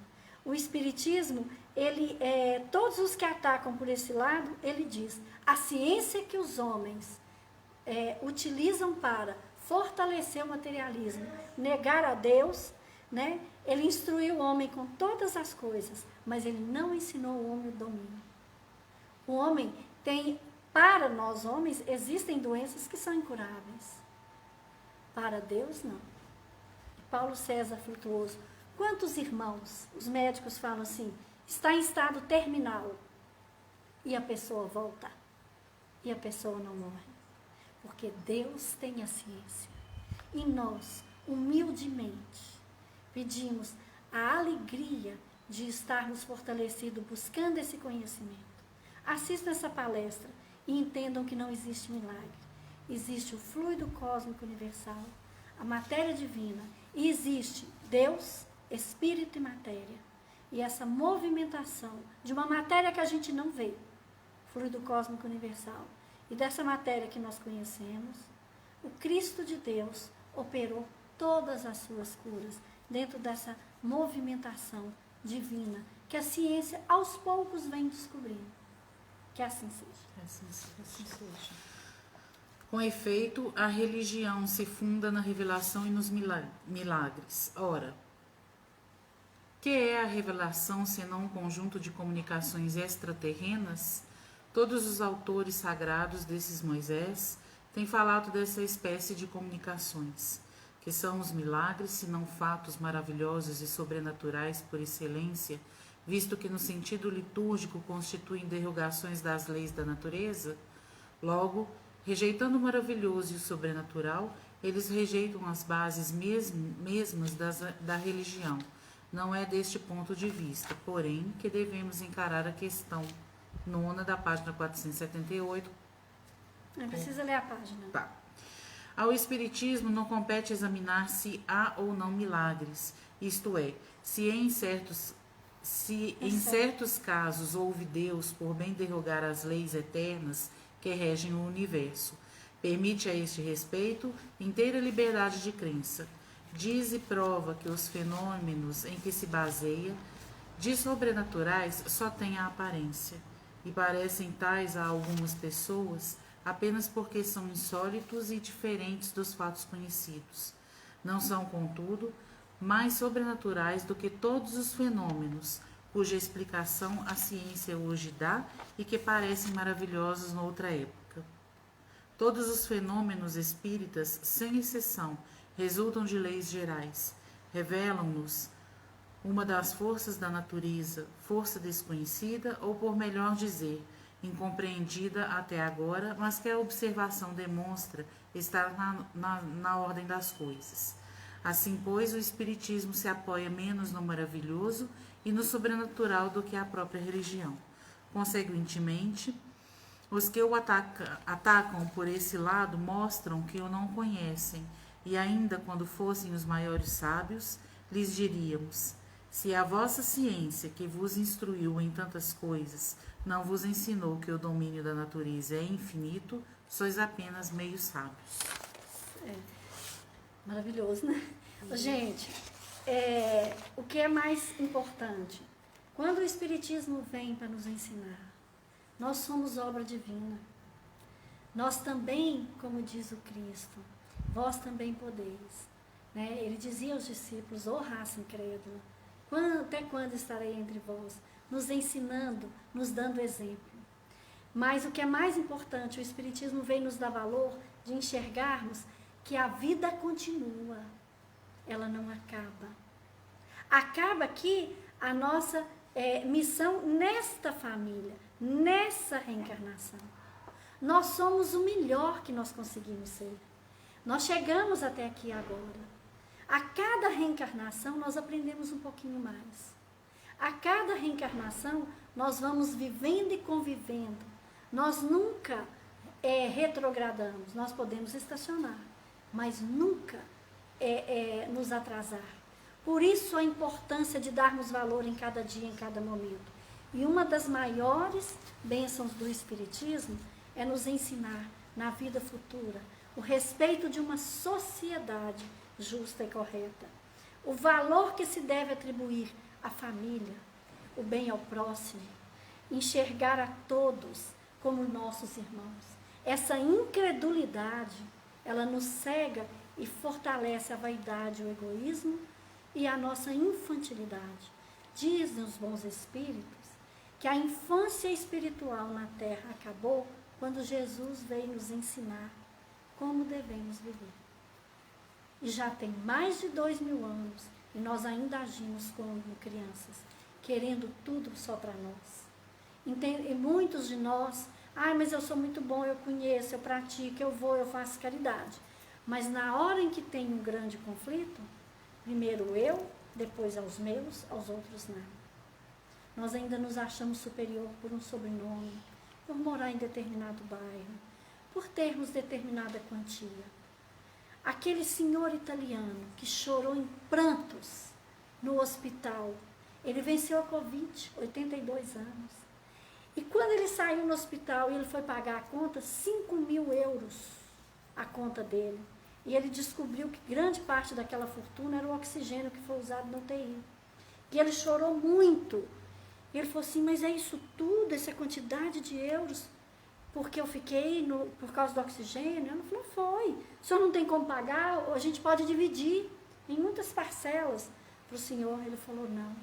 O Espiritismo, todos os que atacam por esse lado, ele diz, a ciência que os homens utilizam para fortalecer o materialismo, negar a Deus, né? Ele instruiu o homem com todas as coisas, mas ele não ensinou o homem o domínio. O homem tem, para nós homens, existem doenças que são incuráveis. Para Deus, não. Paulo César Frutuoso, quantos irmãos, os médicos falam assim, está em estado terminal, e a pessoa volta, e a pessoa não morre. Porque Deus tem a ciência. E nós, humildemente, pedimos a alegria de estarmos fortalecidos buscando esse conhecimento. Assistam essa palestra e entendam que não existe milagre. Existe o fluido cósmico universal, a matéria divina, e existe Deus, espírito e matéria. E essa movimentação de uma matéria que a gente não vê, fluido cósmico universal, e dessa matéria que nós conhecemos, o Cristo de Deus operou todas as suas curas dentro dessa movimentação divina que a ciência aos poucos vem descobrindo. Que assim seja. Assim seja. Com efeito, a religião se funda na revelação e nos milagres. Ora, que é a revelação senão um conjunto de comunicações extraterrenas? Todos os autores sagrados desses Moisés têm falado dessa espécie de comunicações, que são os milagres, senão fatos maravilhosos e sobrenaturais por excelência, visto que no sentido litúrgico constituem derrogações das leis da natureza. Logo, rejeitando o maravilhoso e o sobrenatural, eles rejeitam as bases mesmas da religião. Não é deste ponto de vista, porém, que devemos encarar a questão 9 da página 478. Não precisa ler a página. Tá. Ao Espiritismo não compete examinar se há ou não milagres, isto é, se em certos casos houve Deus por bem derrogar as leis eternas que regem o universo. Permite a este respeito inteira liberdade de crença. Diz e prova que os fenômenos em que se baseia de sobrenaturais só têm a aparência, e parecem tais a algumas pessoas apenas porque são insólitos e diferentes dos fatos conhecidos. Não são, contudo, mais sobrenaturais do que todos os fenômenos, cuja explicação a ciência hoje dá e que parecem maravilhosos noutra época. Todos os fenômenos espíritas, sem exceção, resultam de leis gerais, revelam-nos uma das forças da natureza, força desconhecida, ou por melhor dizer, incompreendida até agora, mas que a observação demonstra estar na ordem das coisas. Assim, pois, o Espiritismo se apoia menos no maravilhoso e no sobrenatural do que a própria religião. Consequentemente, os que o atacam por esse lado mostram que o não conhecem, e ainda quando fossem os maiores sábios, lhes diríamos: Se a vossa ciência, que vos instruiu em tantas coisas, não vos ensinou que o domínio da natureza é infinito, sois apenas meio sábios. Maravilhoso, né? Gente, o que é mais importante? Quando o Espiritismo vem para nos ensinar, nós somos obra divina. Nós também, como diz o Cristo, vós também podeis. Né? Ele dizia aos discípulos, ô raça incrédula, até quando estarei entre vós? Nos ensinando, nos dando exemplo. Mas o que é mais importante, o Espiritismo vem nos dar valor de enxergarmos que a vida continua, ela não acaba. Acaba aqui a nossa missão nesta família, nessa reencarnação. Nós somos o melhor que nós conseguimos ser. Nós chegamos até aqui agora. A cada reencarnação nós aprendemos um pouquinho mais. A cada reencarnação nós vamos vivendo e convivendo. Nós nunca retrogradamos. Nós podemos estacionar, mas nunca nos atrasar. Por isso a importância de darmos valor em cada dia, em cada momento. E uma das maiores bênçãos do Espiritismo é nos ensinar na vida futura o respeito de uma sociedade justa e correta. O valor que se deve atribuir à família, o bem ao próximo, enxergar a todos como nossos irmãos. Essa incredulidade, ela nos cega e fortalece a vaidade, o egoísmo e a nossa infantilidade. Dizem os bons espíritos que a infância espiritual na Terra acabou quando Jesus veio nos ensinar como devemos viver. E já tem mais de 2000 anos e nós ainda agimos como crianças, querendo tudo só para nós. E muitos de nós, mas eu sou muito bom, eu conheço, eu pratico, eu faço caridade. Mas na hora em que tem um grande conflito, primeiro eu, depois aos meus, aos outros não. Nós ainda nos achamos superior por um sobrenome, por morar em determinado bairro, por termos determinada quantia. Aquele senhor italiano que chorou em prantos no hospital, ele venceu a Covid, 82 anos. E quando ele saiu no hospital e ele foi pagar a conta, 5.000 euros a conta dele. E ele descobriu que grande parte daquela fortuna era o oxigênio que foi usado no UTI. E ele chorou muito. E ele falou assim, mas é isso tudo, essa quantidade de euros, porque eu fiquei por causa do oxigênio? Ela falou, foi. O senhor não tem como pagar, a gente pode dividir em muitas parcelas. Para o senhor, ele falou, não.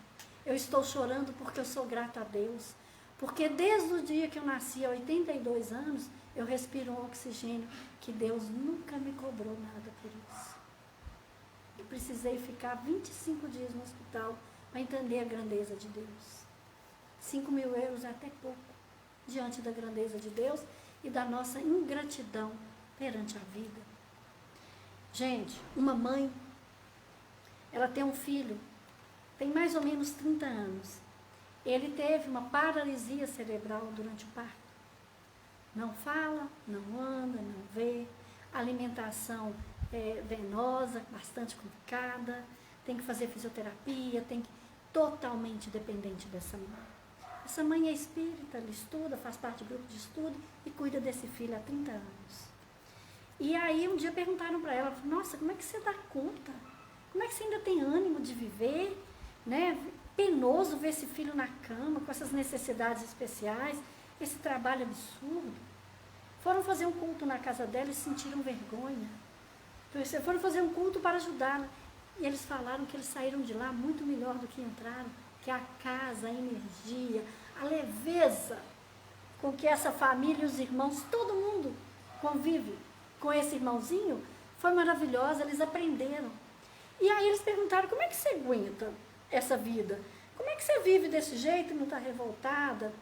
Eu estou chorando porque eu sou grata a Deus. Porque desde o dia que eu nasci, há 82 anos, eu respiro um oxigênio que Deus nunca me cobrou nada por isso. Eu precisei ficar 25 dias no hospital para entender a grandeza de Deus. 5.000 euros é até pouco, diante da grandeza de Deus e da nossa ingratidão perante a vida. Gente, uma mãe, ela tem um filho, tem mais ou menos 30 anos. Ele teve uma paralisia cerebral durante o parto. Não fala, não anda, não vê, alimentação venosa, bastante complicada, tem que fazer fisioterapia, totalmente dependente dessa mãe. Essa mãe é espírita, ela estuda, faz parte do grupo de estudo e cuida desse filho há 30 anos. E aí um dia perguntaram para ela, nossa, como é que você dá conta? Como é que você ainda tem ânimo de viver? Né? Penoso ver esse filho na cama, com essas necessidades especiais, esse trabalho absurdo. Foram fazer um culto na casa dela e sentiram vergonha. Foram fazer um culto para ajudá-la. E eles falaram que eles saíram de lá muito melhor do que entraram, que a casa, a energia, a leveza com que essa família e os irmãos, todo mundo convive com esse irmãozinho, foi maravilhosa, eles aprenderam. E aí eles perguntaram, como é que você aguenta essa vida? Como é que você vive desse jeito e não está revoltada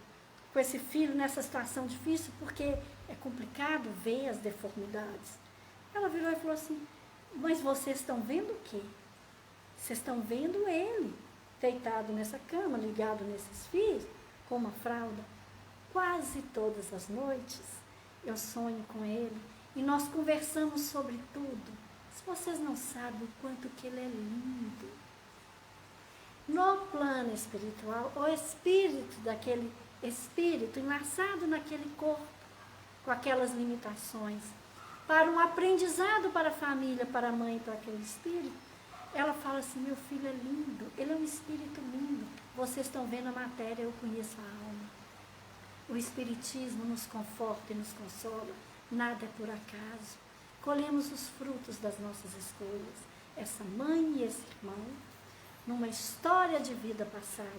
com esse filho nessa situação difícil? Porque é complicado ver as deformidades. Ela virou e falou assim, mas vocês estão vendo o quê? Vocês estão vendo ele deitado nessa cama, ligado nesses fios, com uma fralda. Quase todas as noites eu sonho com ele e nós conversamos sobre tudo. Se vocês não sabem o quanto que ele é lindo. no plano espiritual, o espírito daquele espírito enlaçado naquele corpo, com aquelas limitações, para um aprendizado para a família, para a mãe, para aquele espírito, ela fala assim, meu filho é lindo, ele é um espírito lindo, vocês estão vendo a matéria, eu conheço a alma. O espiritismo nos conforta e nos consola, nada é por acaso. Colhemos os frutos das nossas escolhas. Essa mãe e esse irmão, numa história de vida passada,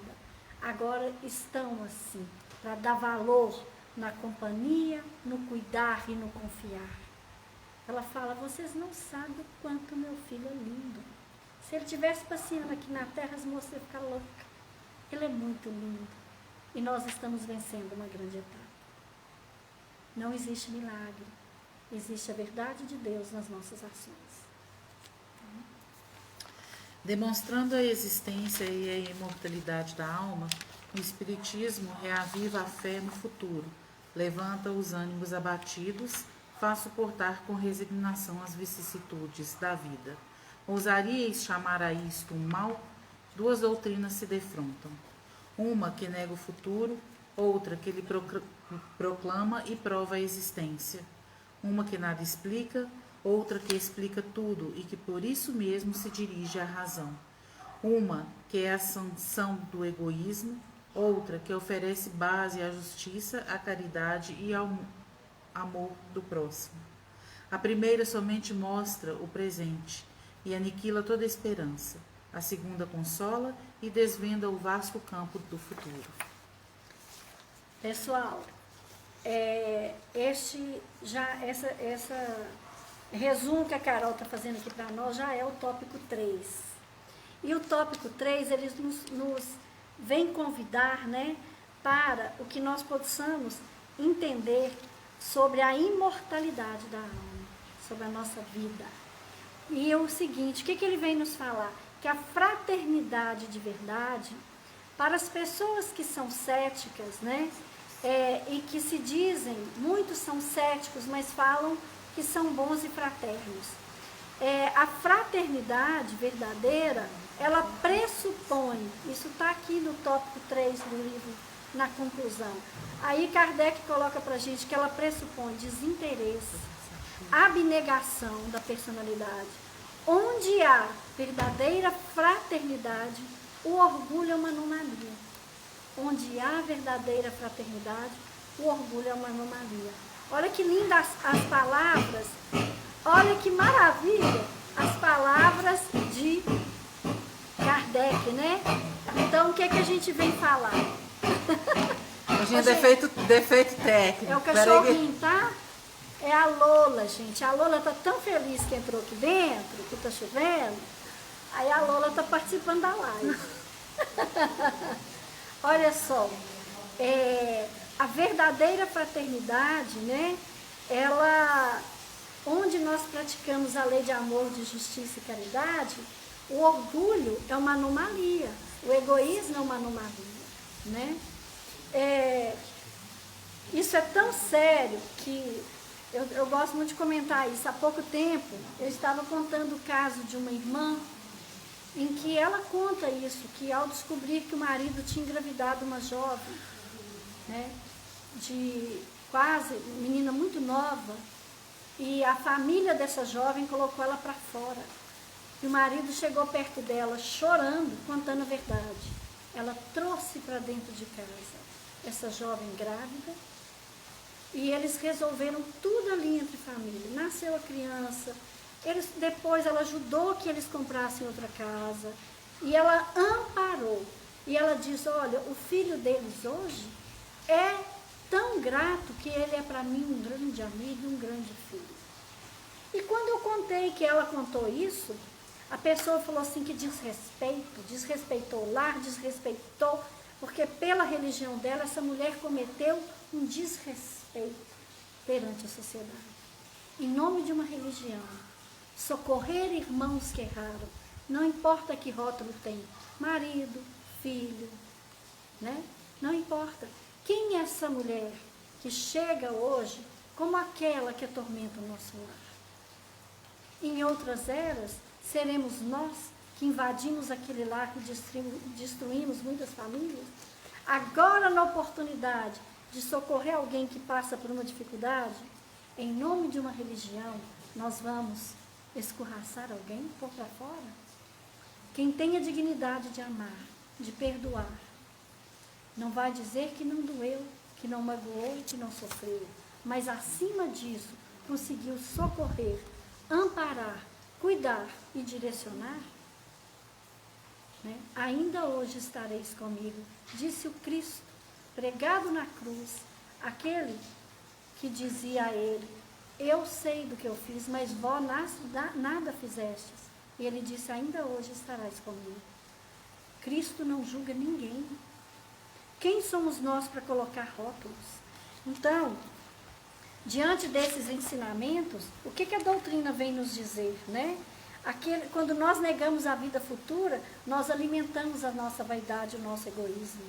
agora estão assim, para dar valor na companhia, no cuidar e no confiar. Ela fala, vocês não sabem o quanto meu filho é lindo. Se ele estivesse passeando aqui na terra, as moças iam ficar loucas. Ele é muito lindo. E nós estamos vencendo uma grande etapa. Não existe milagre. Existe a verdade de Deus nas nossas ações. Demonstrando a existência e a imortalidade da alma, o Espiritismo reaviva a fé no futuro, levanta os ânimos abatidos, faz suportar com resignação as vicissitudes da vida. Ousaríeis chamar a isto um mal? Duas doutrinas se defrontam. Uma que nega o futuro, outra que lhe proclama e prova a existência. Uma que nada explica, outra que explica tudo e que por isso mesmo se dirige à razão. Uma que é a sanção do egoísmo, outra que oferece base à justiça, à caridade e ao amor do próximo. A primeira somente mostra o presente e aniquila toda esperança. A segunda consola e desvenda o vasto campo do futuro. Pessoal, esse resumo que a Carol está fazendo aqui para nós já é o tópico 3. E o tópico 3, eles nos vem convidar, né, para o que nós possamos entender sobre a imortalidade da alma, sobre a nossa vida. E é o seguinte, o que ele vem nos falar? Que a fraternidade de verdade, para as pessoas que são céticas, né, e que se dizem, muitos são céticos, mas falam que são bons e fraternos. A fraternidade verdadeira, ela pressupõe, isso está aqui no tópico 3 do livro, na conclusão. Aí Kardec coloca para a gente que ela pressupõe desinteresse, abnegação da personalidade. Onde há verdadeira fraternidade, o orgulho é uma anomalia. Onde há verdadeira fraternidade, o orgulho é uma anomalia. Olha que lindas as palavras, olha que maravilha as palavras de Kardec, né? Então, o que é que a gente vem falar? Hoje defeito técnico. É o cachorrinho, tá? É a Lola, gente. A Lola tá tão feliz que entrou aqui dentro, que tá chovendo. Aí a Lola tá participando da live. Olha só, a verdadeira fraternidade, né? Ela, onde nós praticamos a lei de amor, de justiça e caridade, o orgulho é uma anomalia, o egoísmo é uma anomalia, né? Isso é tão sério que eu gosto muito de comentar isso. Há pouco tempo, eu estava contando o caso de uma irmã em que ela conta isso, que ao descobrir que o marido tinha engravidado uma jovem, né, de quase, menina muito nova, e a família dessa jovem colocou ela para fora. E o marido chegou perto dela chorando, contando a verdade. Ela trouxe para dentro de casa essa jovem grávida, e eles resolveram tudo ali entre família. Nasceu a criança, depois ela ajudou que eles comprassem outra casa, e ela amparou. E ela diz, olha, o filho deles hoje é tão grato que ele é para mim um grande amigo e um grande filho. E quando eu contei que ela contou isso, a pessoa falou assim que desrespeitou o lar, desrespeitou, porque pela religião dela, essa mulher cometeu um desrespeito perante a sociedade. Em nome de uma religião, socorrer irmãos que erraram, não importa que rótulo tem, marido, filho, né? Não importa. Quem é essa mulher que chega hoje como aquela que atormenta o nosso lar? Em outras eras, seremos nós que invadimos aquele lar, que destruímos muitas famílias, agora na oportunidade de socorrer alguém que passa por uma dificuldade, em nome de uma religião, nós vamos escorraçar alguém, pôr para fora? Quem tem a dignidade de amar, de perdoar, não vai dizer que não doeu, que não magoou, que não sofreu, mas acima disso, conseguiu socorrer, amparar, cuidar e direcionar, né? Ainda hoje estareis comigo, disse o Cristo, pregado na cruz, aquele que dizia a ele, eu sei do que eu fiz, mas vós nada fizestes. E ele disse, ainda hoje estarás comigo. Cristo não julga ninguém. Quem somos nós para colocar rótulos? Então, diante desses ensinamentos, o que a doutrina vem nos dizer, né? Quando nós negamos a vida futura, nós alimentamos a nossa vaidade, o nosso egoísmo,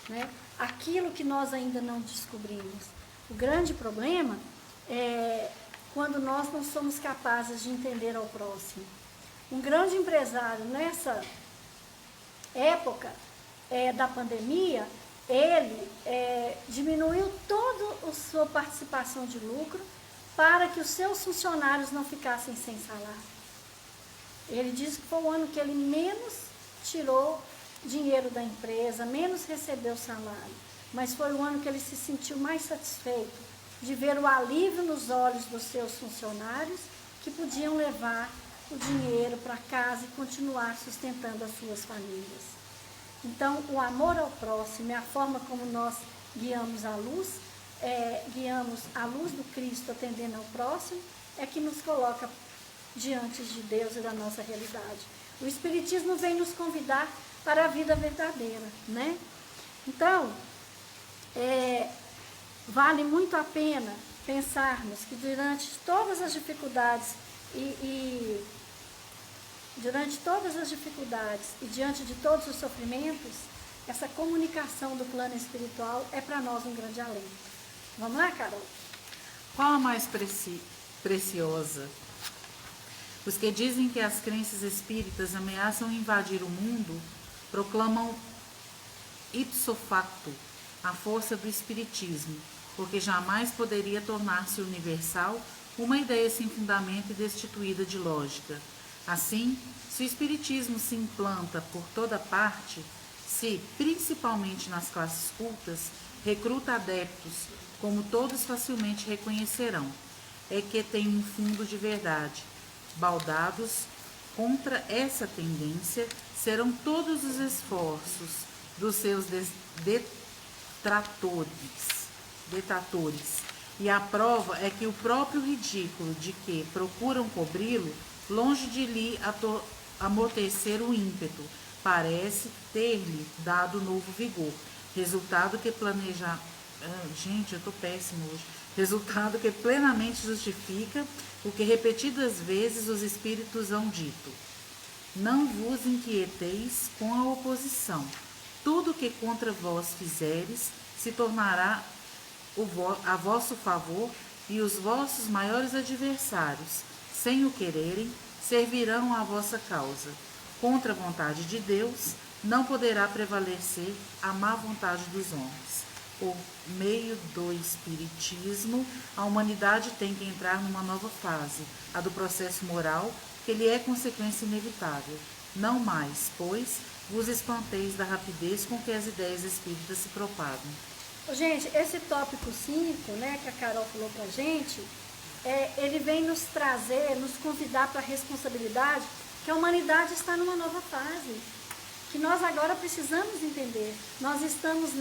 né? Aquilo que nós ainda não descobrimos. O grande problema é quando nós não somos capazes de entender ao próximo. Um grande empresário, nessa época da pandemia, ele diminuiu toda a sua participação de lucro para que os seus funcionários não ficassem sem salário. Ele disse que foi o ano que ele menos tirou dinheiro da empresa, menos recebeu salário, mas foi o ano que ele se sentiu mais satisfeito de ver o alívio nos olhos dos seus funcionários que podiam levar o dinheiro para casa e continuar sustentando as suas famílias. Então, o amor ao próximo é a forma como nós guiamos a luz do Cristo atendendo ao próximo, é que nos coloca diante de Deus e da nossa realidade. O Espiritismo vem nos convidar para a vida verdadeira, né? Então, vale muito a pena pensarmos que durante todas as dificuldades e diante de todos os sofrimentos, essa comunicação do plano espiritual é para nós um grande alento. Vamos lá, Carol? Qual a mais preciosa? Os que dizem que as crenças espíritas ameaçam invadir o mundo proclamam ipso facto a força do espiritismo, porque jamais poderia tornar-se universal uma ideia sem fundamento e destituída de lógica. Assim, se o espiritismo se implanta por toda parte, se, principalmente nas classes cultas, recruta adeptos, como todos facilmente reconhecerão, é que tem um fundo de verdade. Baldados contra essa tendência serão todos os esforços dos seus detratores, e a prova é que o próprio ridículo de que procuram cobri-lo, longe de lhe amortecer o ímpeto, parece ter-lhe dado novo vigor, resultado que resultado que plenamente justifica o que repetidas vezes os espíritos hão dito. Não vos inquieteis com a oposição. Tudo que contra vós fizeres se tornará a vosso favor, e os vossos maiores adversários, sem o quererem, servirão à vossa causa. Contra a vontade de Deus, não poderá prevalecer a má vontade dos homens. Por meio do Espiritismo, a humanidade tem que entrar numa nova fase, a do processo moral, que lhe é consequência inevitável. Não mais, pois, vos espanteis da rapidez com que as ideias espíritas se propagam. Gente, esse tópico 5, né, que a Carol falou pra gente, ele vem nos trazer, nos convidar para a responsabilidade que a humanidade está numa nova fase, que nós agora precisamos entender. Nós estamos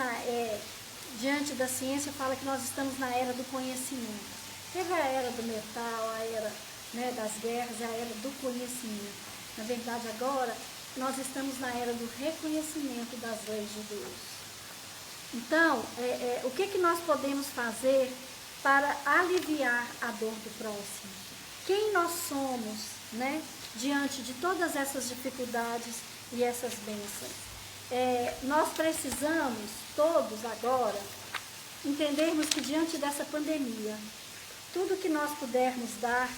diante da ciência, fala que nós estamos na era do conhecimento. Teve a era do metal, a era, né, das guerras, a era do conhecimento. Na verdade, agora, nós estamos na era do reconhecimento das leis de Deus. Então, o que nós podemos fazer para aliviar a dor do próximo? Quem nós somos, né, diante de todas essas dificuldades e essas bênçãos? Nós precisamos, todos agora, entendermos que diante dessa pandemia, tudo que nós pudermos dar,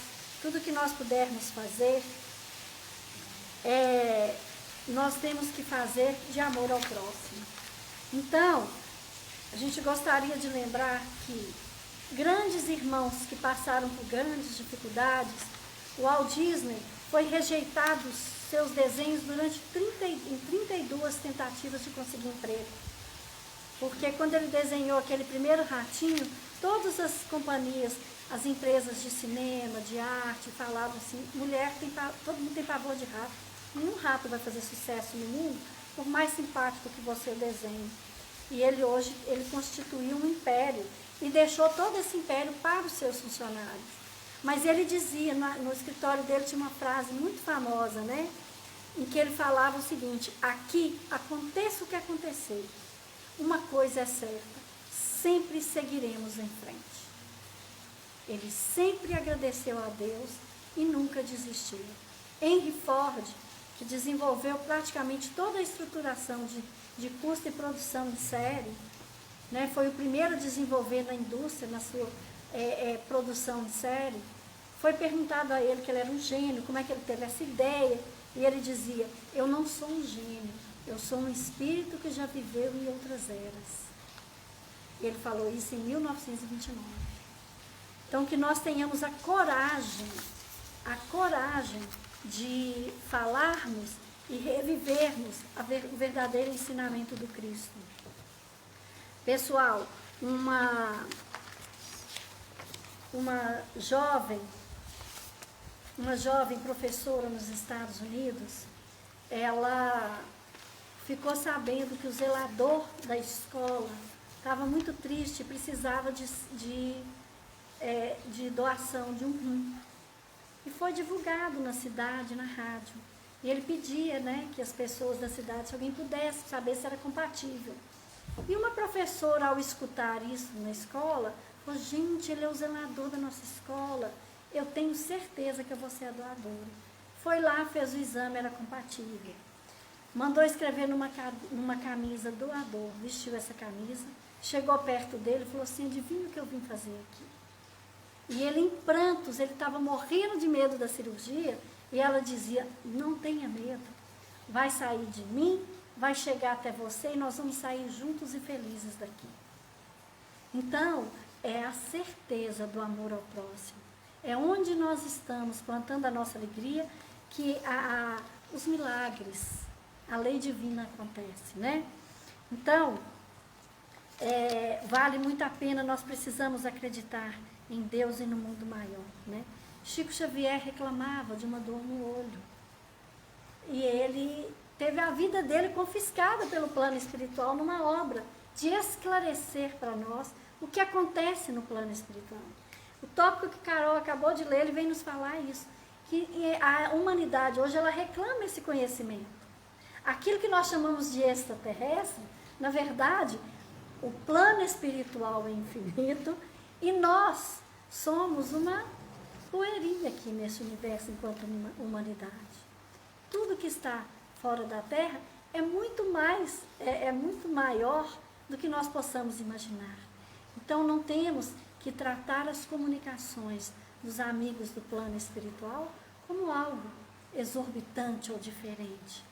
tudo que nós pudermos fazer, nós temos que fazer de amor ao próximo. Então, a gente gostaria de lembrar que grandes irmãos que passaram por grandes dificuldades, o Walt Disney foi rejeitado seus desenhos durante 32 tentativas de conseguir emprego. Porque quando ele desenhou aquele primeiro ratinho, todas as companhias, as empresas de cinema, de arte, falavam assim, todo mundo tem pavor de rato. Nenhum rato vai fazer sucesso no mundo, por mais simpático que você desenhe. E ele hoje, ele constituiu um império e deixou todo esse império para os seus funcionários. Mas ele dizia, no escritório dele tinha uma frase muito famosa, né? Em que ele falava o seguinte: aqui, aconteça o que acontecer, uma coisa é certa, sempre seguiremos em frente. Ele sempre agradeceu a Deus e nunca desistiu. Henry Ford, que desenvolveu praticamente toda a estruturação de custo e produção em série, né, foi o primeiro a desenvolver na indústria, na sua produção em série. Foi perguntado a ele, que ele era um gênio, como é que ele teve essa ideia, e ele dizia: eu não sou um gênio, eu sou um espírito que já viveu em outras eras. Ele falou isso em 1929. Então, que nós tenhamos a coragem de falarmos e revivermos o verdadeiro ensinamento do Cristo. Pessoal, uma jovem professora nos Estados Unidos, ela ficou sabendo que o zelador da escola estava muito triste e precisava de doação de um rim. E foi divulgado na cidade, na rádio. E ele pedia, né, que as pessoas da cidade, se alguém pudesse saber se era compatível. E uma professora, ao escutar isso na escola, falou: gente, ele é o zelador da nossa escola, eu tenho certeza que eu vou ser a doadora. Foi lá, fez o exame, era compatível. Mandou escrever numa camisa doador, vestiu essa camisa, chegou perto dele e falou assim: adivinha o que eu vim fazer aqui? E ele, em prantos, ele estava morrendo de medo da cirurgia, e ela dizia: não tenha medo, vai sair de mim, vai chegar até você e nós vamos sair juntos e felizes daqui. Então, é a certeza do amor ao próximo. É onde nós estamos plantando a nossa alegria que os milagres, a lei divina acontece, né? Então, vale muito a pena, nós precisamos acreditar em Deus e no mundo maior, né? Chico Xavier reclamava de uma dor no olho. E ele teve a vida dele confiscada pelo plano espiritual numa obra de esclarecer para nós o que acontece no plano espiritual. O tópico que Carol acabou de ler, ele vem nos falar isso, que a humanidade hoje ela reclama esse conhecimento. Aquilo que nós chamamos de extraterrestre, na verdade, o plano espiritual é infinito e nós somos uma poeirinha aqui nesse universo enquanto humanidade. Tudo que está fora da Terra é muito maior do que nós possamos imaginar. Então, não temos que tratar as comunicações dos amigos do plano espiritual como algo exorbitante ou diferente.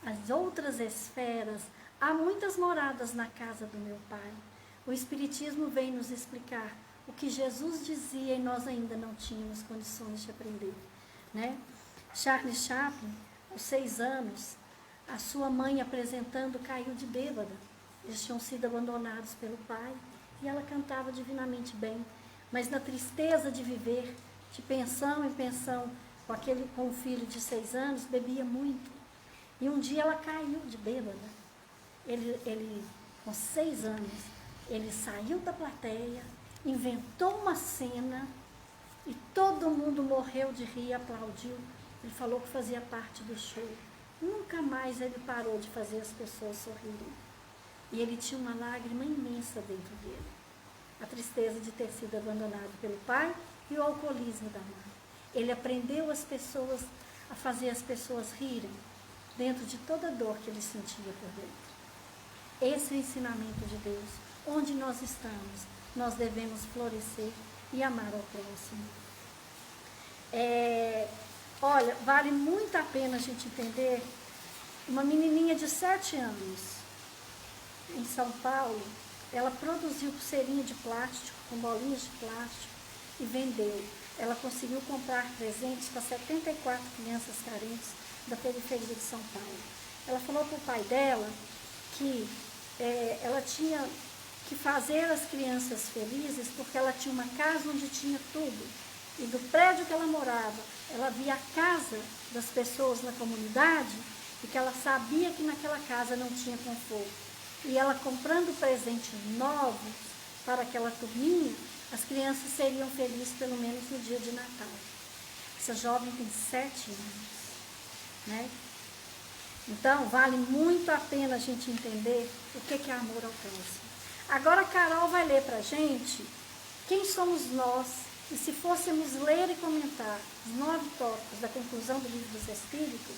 As outras esferas, há muitas moradas na casa do meu Pai. O Espiritismo vem nos explicar o que Jesus dizia e nós ainda não tínhamos condições de aprender, né? Charles Chaplin, aos 6 anos, a sua mãe apresentando caiu de bêbada. Eles tinham sido abandonados pelo pai e ela cantava divinamente bem, mas na tristeza de viver de pensão em pensão com um filho de 6 anos, bebia muito. E um dia ela caiu de bêbada. Ele com 6 anos, ele saiu da plateia, inventou uma cena e todo mundo morreu de rir e aplaudiu. Ele falou que fazia parte do show. Nunca mais ele parou de fazer as pessoas sorrirem. E ele tinha uma lágrima imensa dentro dele. A tristeza de ter sido abandonado pelo pai e o alcoolismo da mãe. Ele aprendeu as pessoas a fazer as pessoas rirem dentro de toda a dor que ele sentia por dentro. Esse é o ensinamento de Deus. Onde nós estamos, nós devemos florescer e amar ao próximo. Olha, vale muito a pena a gente entender. Uma menininha de 7 anos, em São Paulo, ela produziu pulseirinha de plástico, com bolinhas de plástico, e vendeu. Ela conseguiu comprar presentes para 74 crianças carentes da periferia de São Paulo. Ela falou para o pai dela que ela tinha que fazer as crianças felizes porque ela tinha uma casa onde tinha tudo. E do prédio que ela morava, ela via a casa das pessoas na comunidade e que ela sabia que naquela casa não tinha conforto. E ela comprando presentes novos para aquela turminha, as crianças seriam felizes pelo menos no dia de Natal. Essa jovem tem 7 anos, né? Então, vale muito a pena a gente entender o que é amor ao próximo. Agora a Carol vai ler para a gente quem somos nós, e se fôssemos ler e comentar os 9 tópicos da conclusão do Livro dos Espíritos,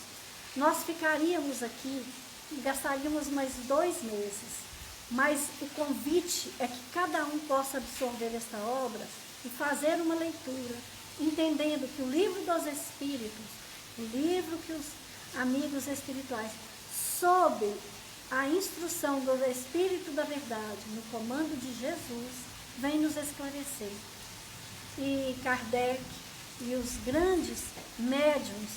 nós ficaríamos aqui e gastaríamos mais 2 meses. Mas o convite é que cada um possa absorver esta obra e fazer uma leitura, entendendo que o Livro dos Espíritos, o livro que os amigos espirituais, sob a instrução do Espírito da Verdade, no comando de Jesus, vem nos esclarecer. E Kardec e os grandes médiuns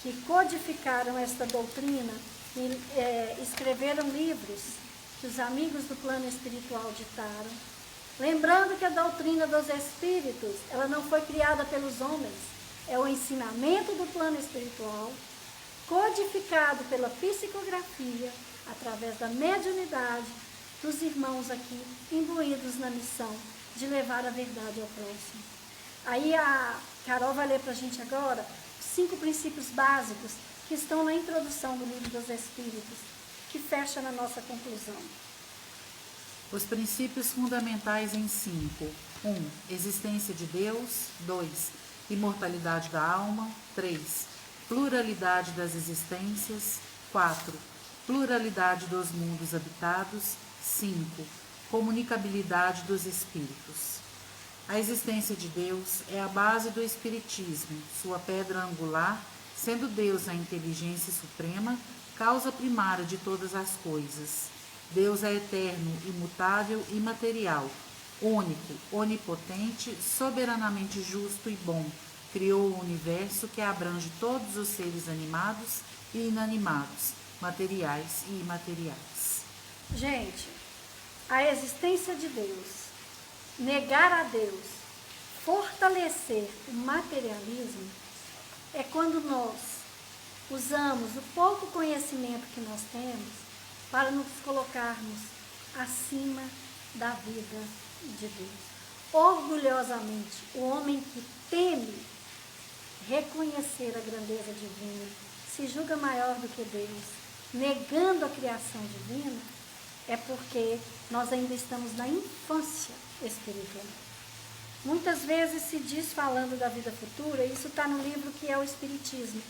que codificaram esta doutrina e escreveram livros que os amigos do plano espiritual ditaram. Lembrando que a doutrina dos espíritos, ela não foi criada pelos homens, é o ensinamento do plano espiritual, codificado pela psicografia, através da mediunidade dos irmãos aqui, imbuídos na missão de levar a verdade ao próximo. Aí a Carol vai ler para a gente agora os 5 princípios básicos que estão na introdução do Livro dos Espíritos, que fecha na nossa conclusão. Os princípios fundamentais em 5. 1. Existência de Deus. 2. Imortalidade da alma. 3. Pluralidade das existências. 4. Pluralidade dos mundos habitados. 5. Comunicabilidade dos espíritos. A existência de Deus é a base do espiritismo, sua pedra angular, sendo Deus a inteligência suprema, causa primária de todas as coisas. Deus é eterno, imutável e imaterial, único, onipotente, soberanamente justo e bom. Criou o universo que abrange todos os seres animados e inanimados, materiais e imateriais. Gente, a existência de Deus, negar a Deus, fortalecer o materialismo, é quando nós usamos o pouco conhecimento que nós temos para nos colocarmos acima da vida de Deus. Orgulhosamente, o homem que teme reconhecer a grandeza divina, se julga maior do que Deus, negando a criação divina, é porque nós ainda estamos na infância espiritual. Muitas vezes se diz, falando da vida futura, isso está no livro que é o Espiritismo.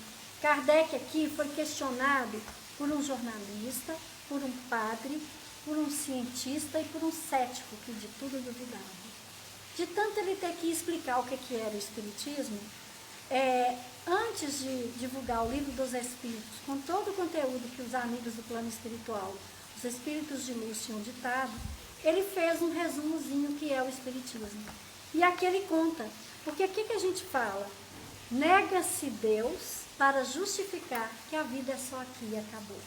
Kardec aqui foi questionado por um jornalista, por um padre, por um cientista e por um cético que de tudo duvidava. De tanto ele ter que explicar o que era o Espiritismo, antes de divulgar o Livro dos Espíritos, com todo o conteúdo que os amigos do plano espiritual, os espíritos de luz tinham ditado, ele fez um resumozinho que é o Espiritismo. E aqui ele conta, porque aqui que a gente fala, nega-se Deus para justificar que a vida é só aqui e acabou.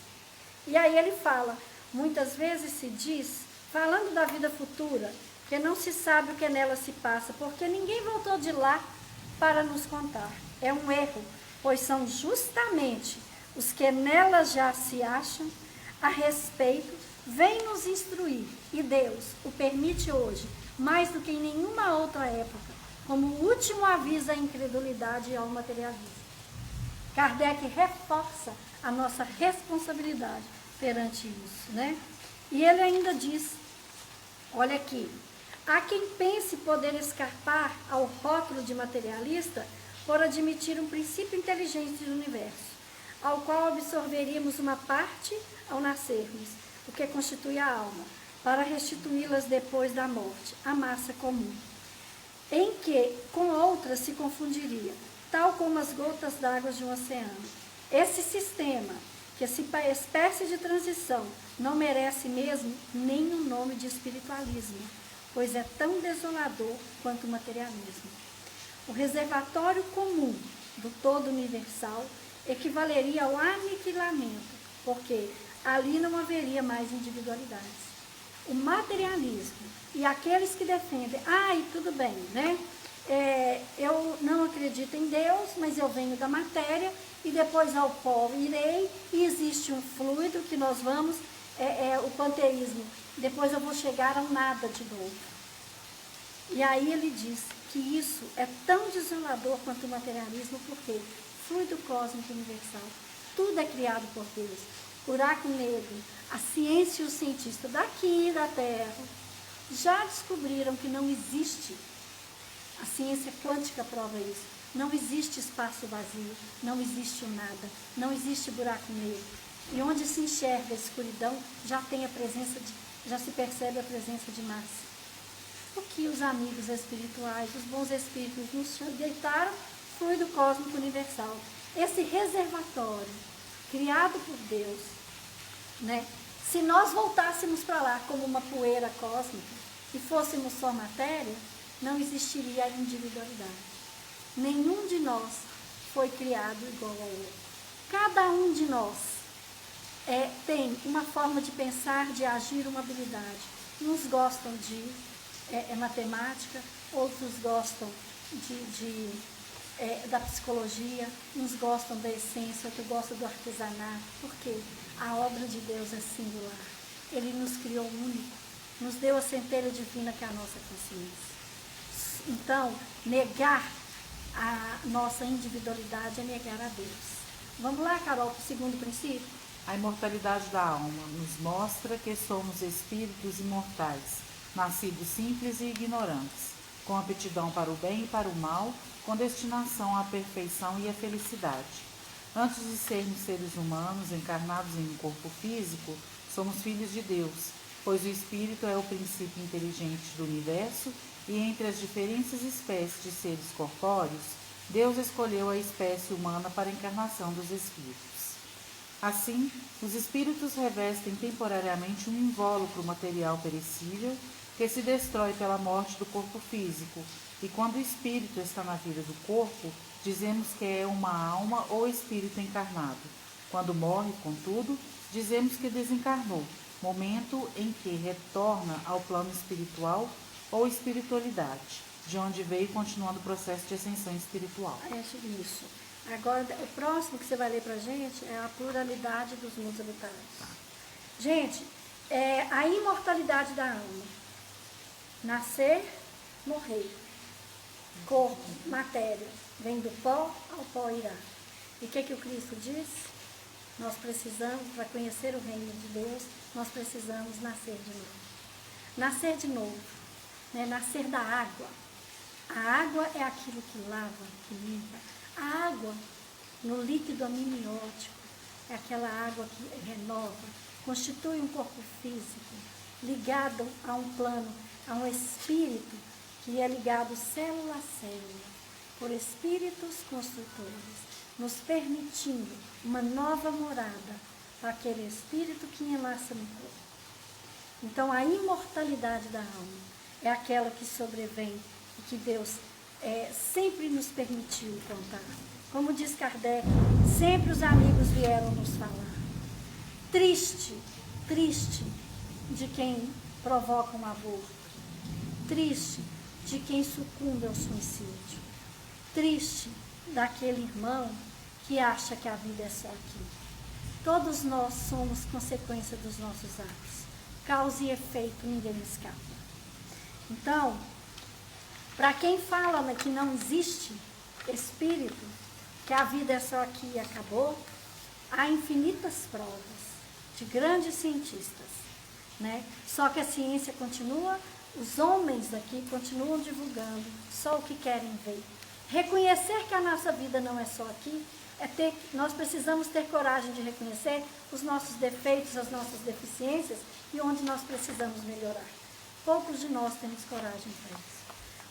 E aí ele fala, muitas vezes se diz, falando da vida futura, que não se sabe o que nela se passa, porque ninguém voltou de lá para nos contar. É um erro, pois são justamente os que nela já se acham a respeito, vêm nos instruir, e Deus o permite hoje, mais do que em nenhuma outra época, como último aviso à incredulidade e ao materialismo. Kardec reforça a nossa responsabilidade perante isso, né? E ele ainda diz, olha aqui, há quem pense poder escapar ao rótulo de materialista por admitir um princípio inteligente do universo, ao qual absorveríamos uma parte ao nascermos, o que constitui a alma, para restituí-las depois da morte, a massa comum, em que com outras se confundiria. tal como as gotas d'água de um oceano. Esse sistema, que essa espécie de transição, não merece mesmo nem o nome de espiritualismo, pois é tão desolador quanto o materialismo. O reservatório comum do todo universal equivaleria ao aniquilamento, porque ali não haveria mais individualidades. O materialismo e aqueles que defendem, tudo bem, né? Eu não acredito em Deus, mas eu venho da matéria e depois ao pó irei e existe um fluido que nós vamos, o panteísmo, depois eu vou chegar ao nada de novo. E aí ele diz que isso é tão desolador quanto o materialismo, porque fluido cósmico universal, tudo é criado por Deus. Buraco negro, a ciência e os cientistas daqui da Terra já descobriram que não existe, a ciência quântica prova isso, não existe espaço vazio, não existe o nada, não existe buraco negro. E onde se enxerga a escuridão, já se percebe a presença de massa. O que os amigos espirituais, os bons espíritos nos deitaram, fluido cósmico universal. Esse reservatório, criado por Deus, né? Se nós voltássemos para lá como uma poeira cósmica e fôssemos só matéria, não existiria a individualidade. Nenhum de nós foi criado igual ao outro. Cada um de nós tem uma forma de pensar, de agir, uma habilidade. Uns gostam de matemática, outros gostam da psicologia, uns gostam da essência, outros gostam do artesanato. Por quê? A obra de Deus é singular. Ele nos criou único, nos deu a centelha divina que é a nossa consciência. Então, negar a nossa individualidade é negar a Deus. Vamos lá, Carol, para o segundo princípio? A imortalidade da alma nos mostra que somos espíritos imortais, nascidos simples e ignorantes, com aptidão para o bem e para o mal, com destinação à perfeição e à felicidade. Antes de sermos seres humanos encarnados em um corpo físico, somos filhos de Deus, pois o espírito é o princípio inteligente do universo e entre as diferentes espécies de seres corpóreos, Deus escolheu a espécie humana para a encarnação dos espíritos. Assim, os espíritos revestem temporariamente um invólucro material perecível que se destrói pela morte do corpo físico, e quando o espírito está na vida do corpo, dizemos que é uma alma ou espírito encarnado. Quando morre, contudo, dizemos que desencarnou, momento em que retorna ao plano espiritual ou espiritualidade, de onde veio continuando o processo de ascensão espiritual. Isso. Agora, o próximo que você vai ler para a gente é a pluralidade dos mundos habitados. Gente, a imortalidade da alma. Nascer, morrer. Corpo, matéria. Vem do pó ao pó irá. E o que o Cristo diz? Nós precisamos, para conhecer o reino de Deus, nós precisamos nascer de novo. Nascer de novo, né? Nascer da água. A água é aquilo que lava, que limpa. A água, no líquido amniótico, é aquela água que renova, constitui um corpo físico, ligado a um plano, a um espírito que é ligado célula a célula, por espíritos construtores, nos permitindo uma nova morada para aquele espírito que enlaça no corpo. Então, a imortalidade da alma é aquela que sobrevém e que Deus sempre nos permitiu contar. Como diz Kardec, sempre os amigos vieram nos falar. Triste de quem provoca um aborto. Triste de quem sucumbe ao suicídio. Triste daquele irmão que acha que a vida é só aqui. Todos nós somos consequência dos nossos atos. Causa e efeito, ninguém escapa. Então, para quem fala que não existe espírito, que a vida é só aqui e acabou, há infinitas provas de grandes cientistas, né? Só que a ciência continua, os homens aqui continuam divulgando só o que querem ver. Reconhecer que a nossa vida não é só aqui, nós precisamos ter coragem de reconhecer os nossos defeitos, as nossas deficiências e onde nós precisamos melhorar. Poucos de nós temos coragem para isso.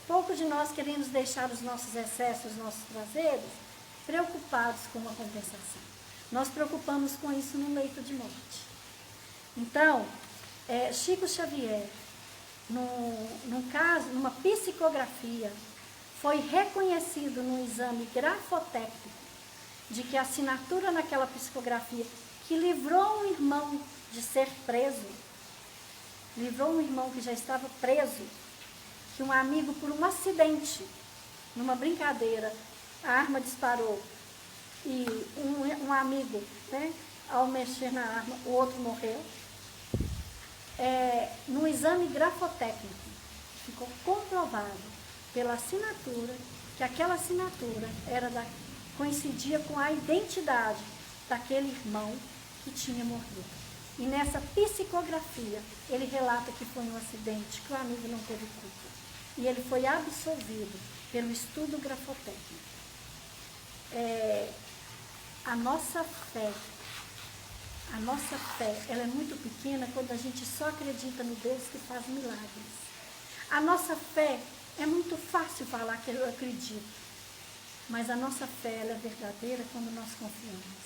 Poucos de nós queremos deixar os nossos excessos, os nossos prazeres, preocupados com uma compensação. Nós preocupamos com isso no leito de morte. Então, Chico Xavier, num caso, numa psicografia, foi reconhecido no exame grafotécnico de que a assinatura naquela psicografia que livrou um irmão de ser preso, livrou um irmão que já estava preso, que um amigo, por um acidente, numa brincadeira, a arma disparou e um amigo, né, ao mexer na arma, o outro morreu. No exame grafotécnico, ficou comprovado pela assinatura que aquela assinatura coincidia com a identidade daquele irmão que tinha morrido. E nessa psicografia, ele relata que foi um acidente, que o amigo não teve culpa. E ele foi absolvido pelo estudo grafotécnico. A nossa fé, ela é muito pequena quando a gente só acredita no Deus que faz milagres. A nossa fé, é muito fácil falar que eu acredito, mas a nossa fé, ela é verdadeira quando nós confiamos.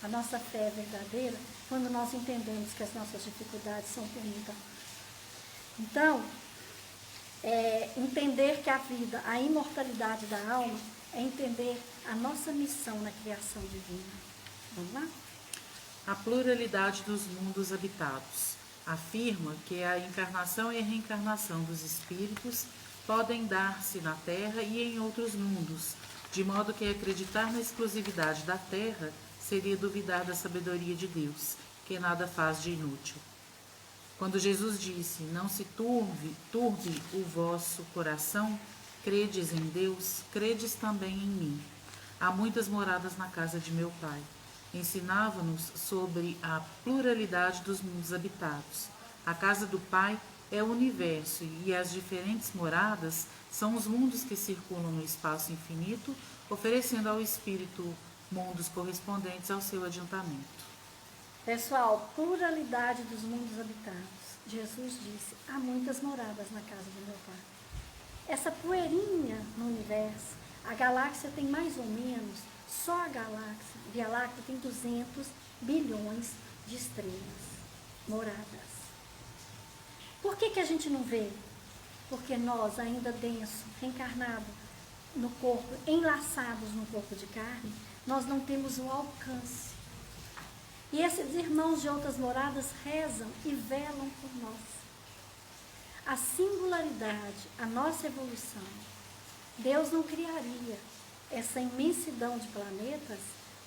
A nossa fé é verdadeira quando nós entendemos que as nossas dificuldades são por muita. Então, entender que a vida, a imortalidade da alma, é entender a nossa missão na criação divina. Vamos lá? A pluralidade dos mundos habitados. Afirma que a encarnação e a reencarnação dos espíritos podem dar-se na Terra e em outros mundos, de modo que acreditar na exclusividade da Terra seria duvidar da sabedoria de Deus, que nada faz de inútil. Quando Jesus disse, não se turbe o vosso coração, credes em Deus, credes também em mim. Há muitas moradas na casa de meu Pai. Ensinava-nos sobre a pluralidade dos mundos habitados. A casa do Pai é o universo e as diferentes moradas são os mundos que circulam no espaço infinito, oferecendo ao Espírito mundos correspondentes ao seu adiantamento. Pessoal, pluralidade dos mundos habitados. Jesus disse, há muitas moradas na casa do meu Pai. Essa poeirinha no universo, a galáxia tem mais ou menos, só a galáxia, Via Láctea tem 200 bilhões de estrelas moradas. Por que a gente não vê? Porque nós, ainda denso, reencarnado no corpo, enlaçados no corpo de carne, nós não temos o alcance. E esses irmãos de outras moradas rezam e velam por nós. A singularidade, a nossa evolução, Deus não criaria essa imensidão de planetas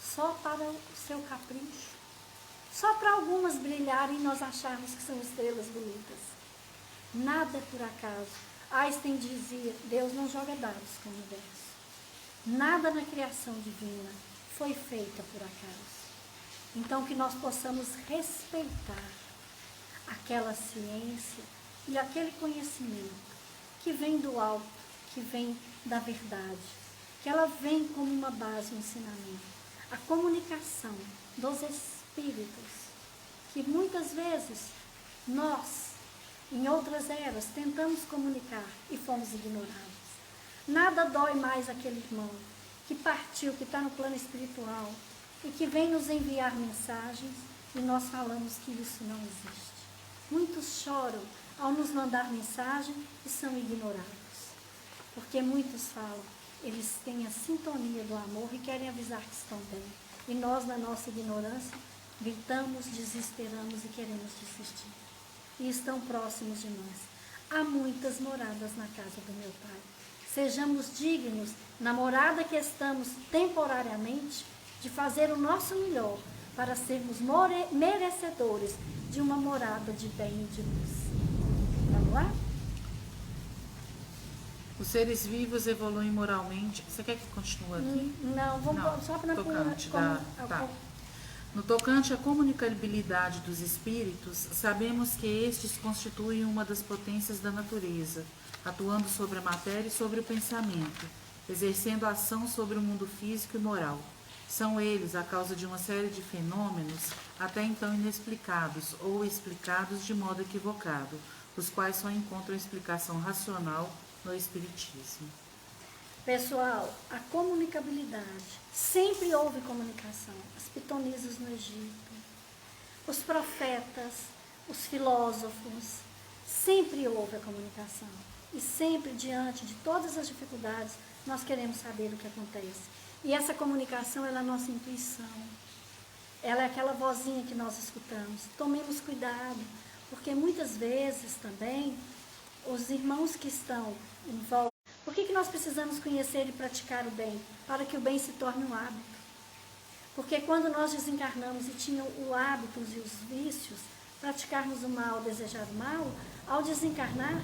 só para o seu capricho, só para algumas brilharem e nós acharmos que são estrelas bonitas. Nada é por acaso. Einstein dizia, Deus não joga dados com o universo. Nada na criação divina foi feita por acaso. Então, que nós possamos respeitar aquela ciência e aquele conhecimento que vem do alto, que vem da verdade, que ela vem como uma base, um ensinamento. A comunicação dos espíritos, que muitas vezes nós, em outras eras, tentamos comunicar e fomos ignorados. Nada dói mais aquele irmão que partiu, que está no plano espiritual e que vem nos enviar mensagens e nós falamos que isso não existe. Muitos choram ao nos mandar mensagem e são ignorados. Porque muitos falam, eles têm a sintonia do amor e querem avisar que estão bem. E nós, na nossa ignorância, gritamos, desesperamos e queremos desistir. E estão próximos de nós. Há muitas moradas na casa do meu Pai. Sejamos dignos, na morada que estamos temporariamente, de fazer o nosso melhor para sermos merecedores de uma morada de bem e de luz. Vamos lá? Os seres vivos evoluem moralmente. Você quer que continue aqui? Não, vamos só para No tocante à comunicabilidade dos espíritos, sabemos que estes constituem uma das potências da natureza, atuando sobre a matéria e sobre o pensamento, exercendo ação sobre o mundo físico e moral. São eles a causa de uma série de fenômenos até então inexplicados ou explicados de modo equivocado, os quais só encontram explicação racional no Espiritismo. Pessoal, a comunicabilidade. Sempre houve comunicação. As pitonisas no Egito, os profetas, os filósofos, sempre houve a comunicação. E sempre, diante de todas as dificuldades, nós queremos saber o que acontece. E essa comunicação, ela é a nossa intuição. Ela é aquela vozinha que nós escutamos. Tomemos cuidado, porque muitas vezes também, os irmãos que estão em volta, por que nós precisamos conhecer e praticar o bem? Para que o bem se torne um hábito. Porque quando nós desencarnamos e tínhamos o hábitos e os vícios, praticarmos o mal, desejar o mal, ao desencarnar,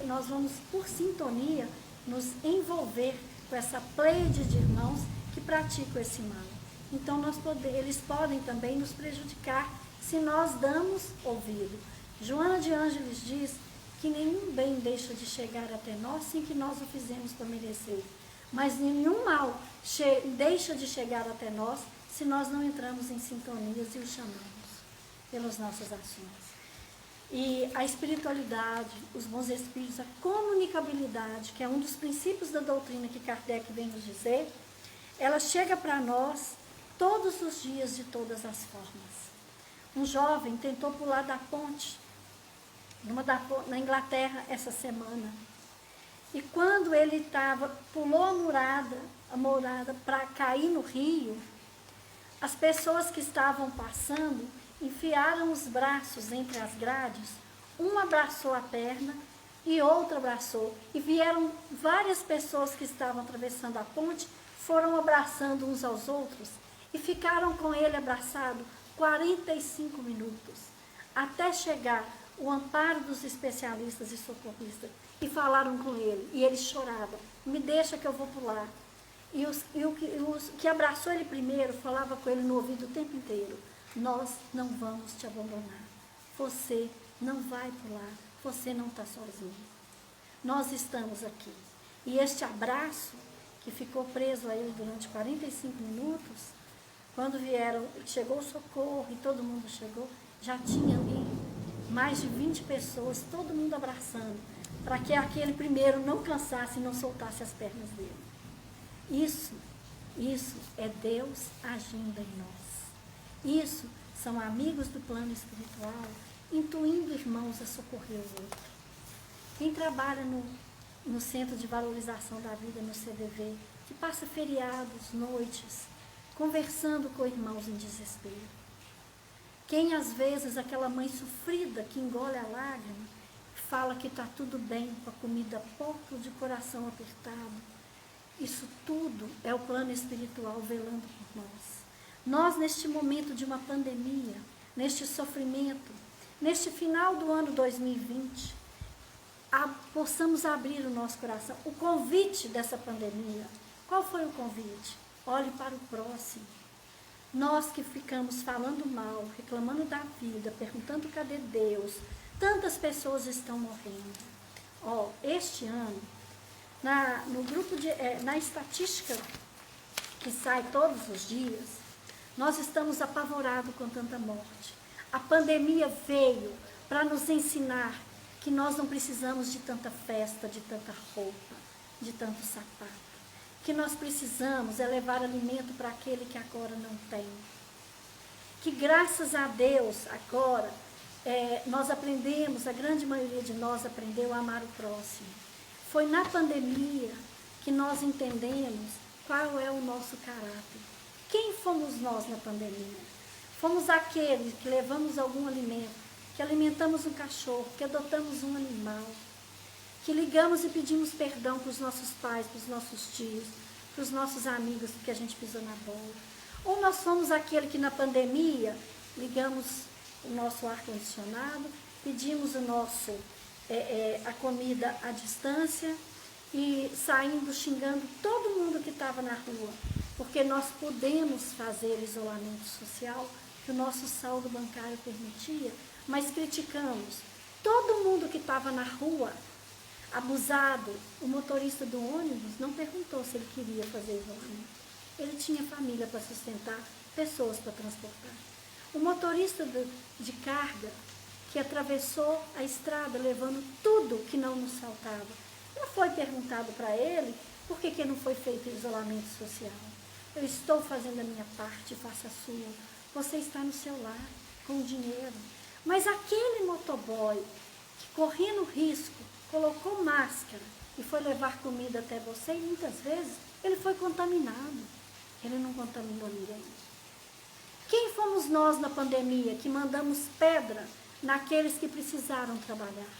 nós vamos, por sintonia, nos envolver com essa pleide de irmãos que praticam esse mal. Então, eles podem também nos prejudicar se nós damos ouvido. Joana de Ângeles diz que nenhum bem deixa de chegar até nós sem que nós o fizemos para merecer. Mas nenhum mal deixa de chegar até nós se nós não entramos em sintonias e o chamamos pelas nossas ações. E a espiritualidade, os bons espíritos, a comunicabilidade, que é um dos princípios da doutrina que Kardec vem nos dizer, ela chega para nós todos os dias de todas as formas. Um jovem tentou pular da ponte na Inglaterra essa semana. E quando ele pulou a morada para cair no rio, as pessoas que estavam passando enfiaram os braços entre as grades, um abraçou a perna e outro abraçou. E vieram várias pessoas que estavam atravessando a ponte, foram abraçando uns aos outros e ficaram com ele abraçado 45 minutos, até chegar o amparo dos especialistas e socorristas, e falaram com ele, e ele chorava, me deixa que eu vou pular. E os que abraçou ele primeiro, falava com ele no ouvido o tempo inteiro, nós não vamos te abandonar, você não vai pular, você não está sozinho, nós estamos aqui. E este abraço, que ficou preso a ele durante 45 minutos, quando chegou o socorro e todo mundo chegou, já tinha ali mais de 20 pessoas, todo mundo abraçando, para que aquele primeiro não cansasse e não soltasse as pernas dele. Isso é Deus agindo em nós. Isso são amigos do plano espiritual, intuindo irmãos a socorrer o outro. Quem trabalha no Centro de Valorização da Vida, no CDV, que passa feriados, noites, conversando com irmãos em desespero. Quem, às vezes, aquela mãe sofrida que engole a lágrima, fala que está tudo bem, com a comida pouco, de coração apertado. Isso tudo é o plano espiritual velando por nós. Nós, neste momento de uma pandemia, neste sofrimento, neste final do ano 2020, possamos abrir o nosso coração. O convite dessa pandemia, qual foi o convite? Olhe para o próximo. Nós que ficamos falando mal, reclamando da vida, perguntando cadê Deus, tantas pessoas estão morrendo. Este ano, na estatística que sai todos os dias, nós estamos apavorados com tanta morte. A pandemia veio para nos ensinar que nós não precisamos de tanta festa, de tanta roupa, de tanto sapato. Que nós precisamos é levar alimento para aquele que agora não tem. Que graças a Deus agora nós aprendemos, a grande maioria de nós aprendeu a amar o próximo. Foi na pandemia que nós entendemos qual é o nosso caráter. Quem fomos nós na pandemia? Fomos aqueles que levamos algum alimento, que alimentamos um cachorro, que adotamos um animal, que ligamos e pedimos perdão para os nossos pais, para os nossos tios, para os nossos amigos, porque a gente pisou na bola. Ou nós fomos aquele que na pandemia ligamos o nosso ar-condicionado, pedimos a comida à distância e saindo xingando todo mundo que estava na rua, porque nós podemos fazer isolamento social, que o nosso saldo bancário permitia, mas criticamos todo mundo que estava na rua, abusado. O motorista do ônibus não perguntou se ele queria fazer isolamento. Ele tinha família para sustentar, pessoas para transportar. O motorista de carga, que atravessou a estrada levando tudo que não nos faltava, Não foi perguntado para ele por que não foi feito isolamento social. Eu estou fazendo a minha parte, faça a sua. Você está no seu lar, com o dinheiro. Mas aquele motoboy que, correndo risco, colocou máscara e foi levar comida até você, e muitas vezes ele foi contaminado. Ele não contaminou ninguém. Quem fomos nós na pandemia que mandamos pedra naqueles que precisaram trabalhar?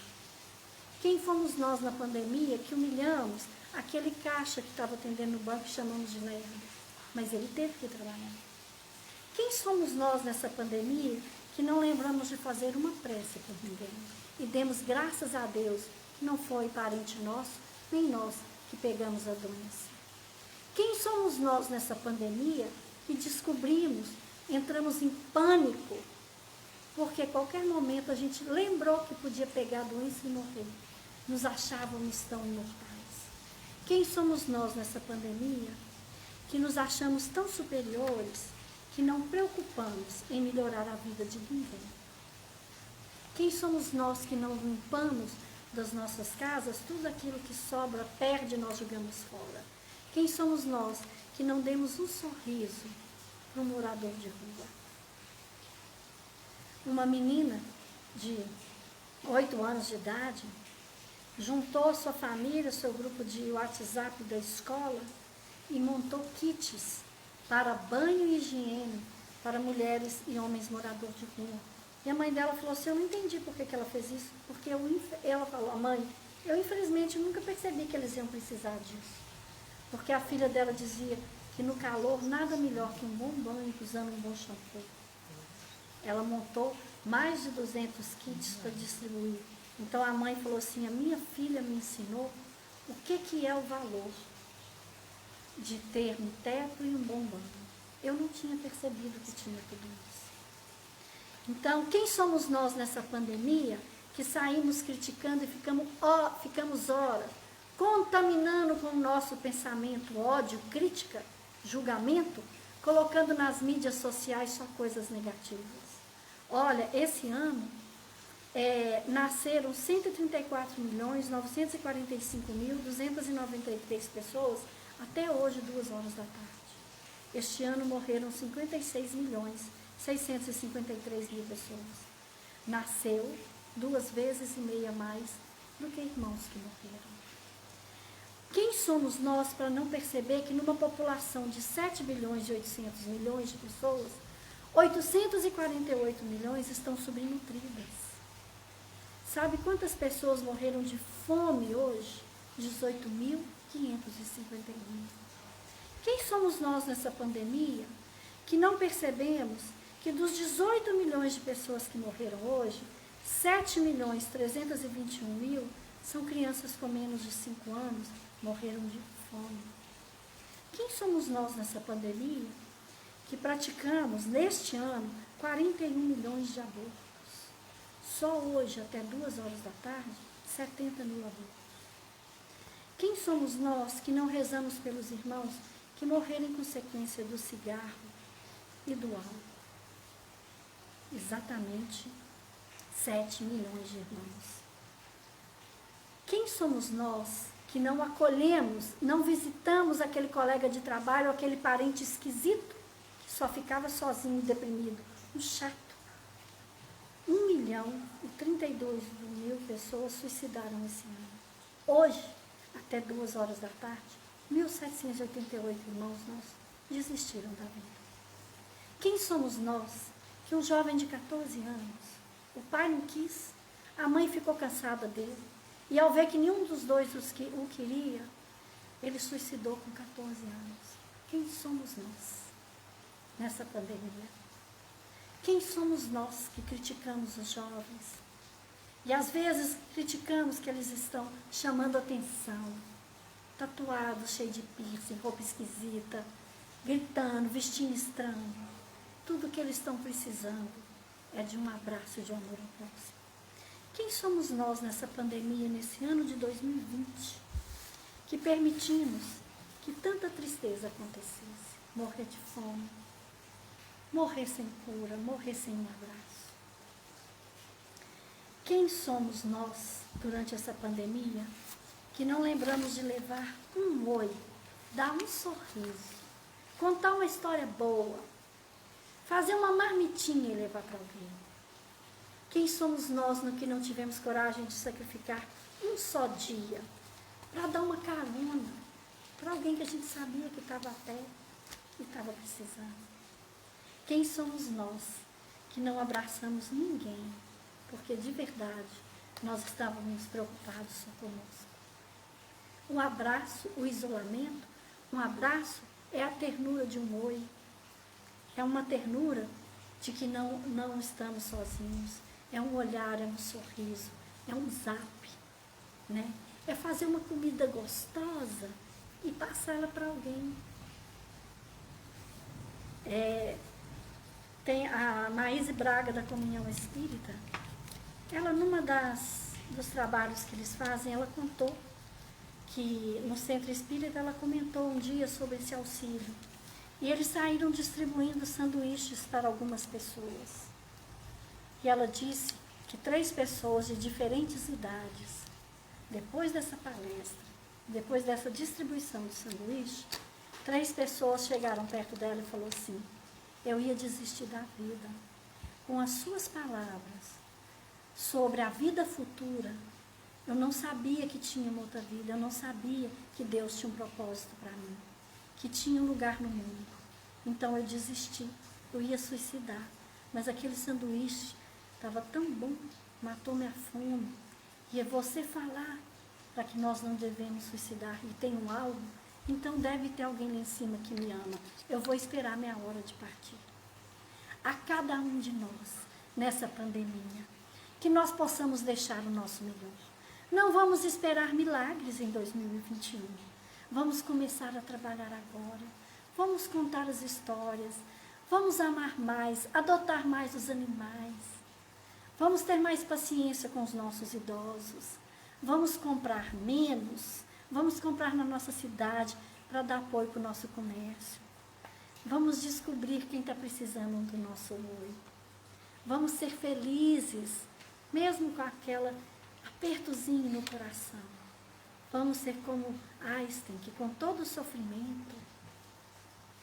Quem fomos nós na pandemia que humilhamos aquele caixa que estava atendendo no banco e chamamos de lerdo? Mas ele teve que trabalhar. Quem somos nós nessa pandemia que não lembramos de fazer uma prece por ninguém? E demos graças a Deus que não foi parente nosso, nem nós que pegamos a doença. Quem somos nós nessa pandemia que descobrimos, entramos em pânico, porque a qualquer momento a gente lembrou que podia pegar a doença e morrer. Nos achávamos tão imortais. Quem somos nós nessa pandemia que nos achamos tão superiores que não preocupamos em melhorar a vida de ninguém? Quem somos nós que não limpamos das nossas casas tudo aquilo que sobra, perde e nós jogamos fora? Quem somos nós que não demos um sorriso para um morador de rua? Uma menina de 8 anos de idade juntou sua família, seu grupo de WhatsApp da escola e montou kits para banho e higiene para mulheres e homens moradores de rua. E a mãe dela falou assim, eu não entendi por que ela fez isso, porque ela falou, mãe, eu infelizmente nunca percebi que eles iam precisar disso. Porque a filha dela dizia que no calor nada melhor que um bom banho usando um bom shampoo. Ela montou mais de 200 kits para distribuir. Então a mãe falou assim, a minha filha me ensinou o que é o valor de ter um teto e um bom banho. Eu não tinha percebido que tinha tudo isso. Então, quem somos nós nessa pandemia que saímos criticando e ficamos horas contaminando com o nosso pensamento, ódio, crítica, julgamento, colocando nas mídias sociais só coisas negativas? Olha, esse ano nasceram 134.945.293 pessoas até hoje, 2 horas da tarde. Este ano morreram 56.653.000 pessoas. Nasceu 2,5 vezes mais do que irmãos que morreram. Quem somos nós para não perceber que numa população de 7.800.000.000 de pessoas, 848 milhões estão subnutridas? Sabe quantas pessoas morreram de fome hoje? 18.551. Quem somos nós nessa pandemia que não percebemos que dos 18 milhões de pessoas que morreram hoje, 7.321.000 são crianças com menos de 5 anos, morreram de fome? Quem somos nós nessa pandemia que praticamos, neste ano, 41 milhões de abortos? Só hoje, até 2 horas da tarde, 70 mil abortos. Quem somos nós que não rezamos pelos irmãos que morreram em consequência do cigarro e do álcool? Exatamente 7 milhões de irmãos. Quem somos nós que não acolhemos, não visitamos aquele colega de trabalho, aquele parente esquisito, que só ficava sozinho e deprimido, um chato? 1.032.000 pessoas suicidaram esse ano. Hoje, até 2 horas da tarde, 1.788 irmãos nossos desistiram da vida. Quem somos nós que um jovem de 14 anos, o pai não quis, a mãe ficou cansada dele, e ao ver que nenhum dos dois o queria, ele suicidou com 14 anos. Quem somos nós nessa pandemia? Quem somos nós que criticamos os jovens? E às vezes criticamos que eles estão chamando atenção, tatuados, cheios de piercing, roupa esquisita, gritando, vestindo estranho. Tudo que eles estão precisando é de um abraço de amor ao próximo. Quem somos nós nessa pandemia, nesse ano de 2020, que permitimos que tanta tristeza acontecesse? Morrer de fome, morrer sem cura, morrer sem um abraço. Quem somos nós, durante essa pandemia, que não lembramos de levar um oi, dar um sorriso, contar uma história boa, fazer uma marmitinha e levar para alguém. Quem somos nós no que não tivemos coragem de sacrificar um só dia para dar uma carona para alguém que a gente sabia que estava a pé e estava precisando? Quem somos nós que não abraçamos ninguém, porque de verdade nós estávamos preocupados só conosco? Um abraço, o isolamento, um abraço é a ternura de um oi, é uma ternura de que não estamos sozinhos, é um olhar, é um sorriso, é um zap, né? É fazer uma comida gostosa e passar ela para alguém. Tem a Maíse Braga, da Comunhão Espírita, ela numa dos trabalhos que eles fazem, ela contou que no Centro Espírita, ela comentou um dia sobre esse auxílio. E eles saíram distribuindo sanduíches para algumas pessoas. E ela disse que 3 pessoas de diferentes idades, depois dessa palestra, depois dessa distribuição de sanduíche, 3 pessoas chegaram perto dela e falaram assim: eu ia desistir da vida. Com as suas palavras sobre a vida futura, eu não sabia que tinha uma outra vida, eu não sabia que Deus tinha um propósito para mim, que tinha um lugar no mundo. Então eu desisti, eu ia suicidar. Mas aquele sanduíche estava tão bom, matou minha fome. E é você falar para que nós não devemos suicidar e tem um algo, então deve ter alguém lá em cima que me ama. Eu vou esperar minha hora de partir. A cada um de nós, nessa pandemia, que nós possamos deixar o nosso melhor. Não vamos esperar milagres em 2021. Vamos começar a trabalhar agora. Vamos contar as histórias. Vamos amar mais, adotar mais os animais. Vamos ter mais paciência com os nossos idosos. Vamos comprar menos. Vamos comprar na nossa cidade para dar apoio para o nosso comércio. Vamos descobrir quem está precisando do nosso oi. Vamos ser felizes, mesmo com aquele apertozinho no coração. Vamos ser como Einstein, que com todo o sofrimento,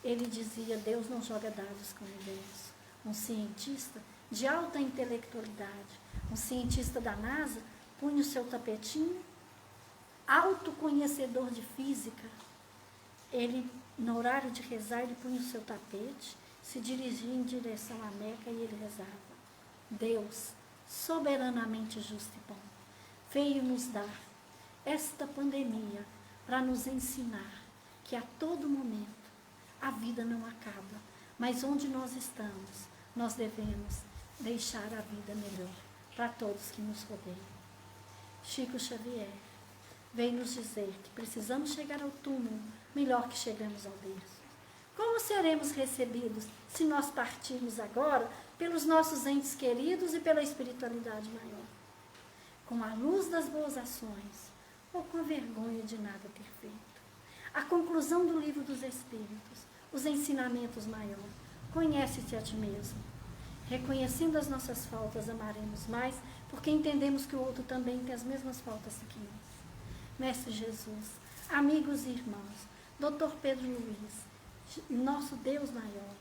ele dizia: Deus não joga dados com ideias. Um cientista de alta intelectualidade, um cientista da NASA, punha o seu tapetinho, alto conhecedor de física. Ele, no horário de rezar, ele punha o seu tapete, se dirigia em direção à Meca e ele rezava: Deus, soberanamente justo e bom, veio nos dar esta pandemia para nos ensinar que a todo momento a vida não acaba, mas onde nós estamos, nós devemos deixar a vida melhor para todos que nos rodeiam. Chico Xavier veio nos dizer que precisamos chegar ao túmulo melhor que chegamos ao berço. Como seremos recebidos se nós partirmos agora pelos nossos entes queridos e pela espiritualidade maior? Com a luz das boas ações ou com a vergonha de nada ter feito? A conclusão do Livro dos Espíritos, os ensinamentos maiores: conhece-te a ti mesmo. Reconhecendo as nossas faltas, amaremos mais, porque entendemos que o outro também tem as mesmas faltas que nós. Mestre Jesus, amigos e irmãos, Dr. Pedro Luiz, nosso Deus maior,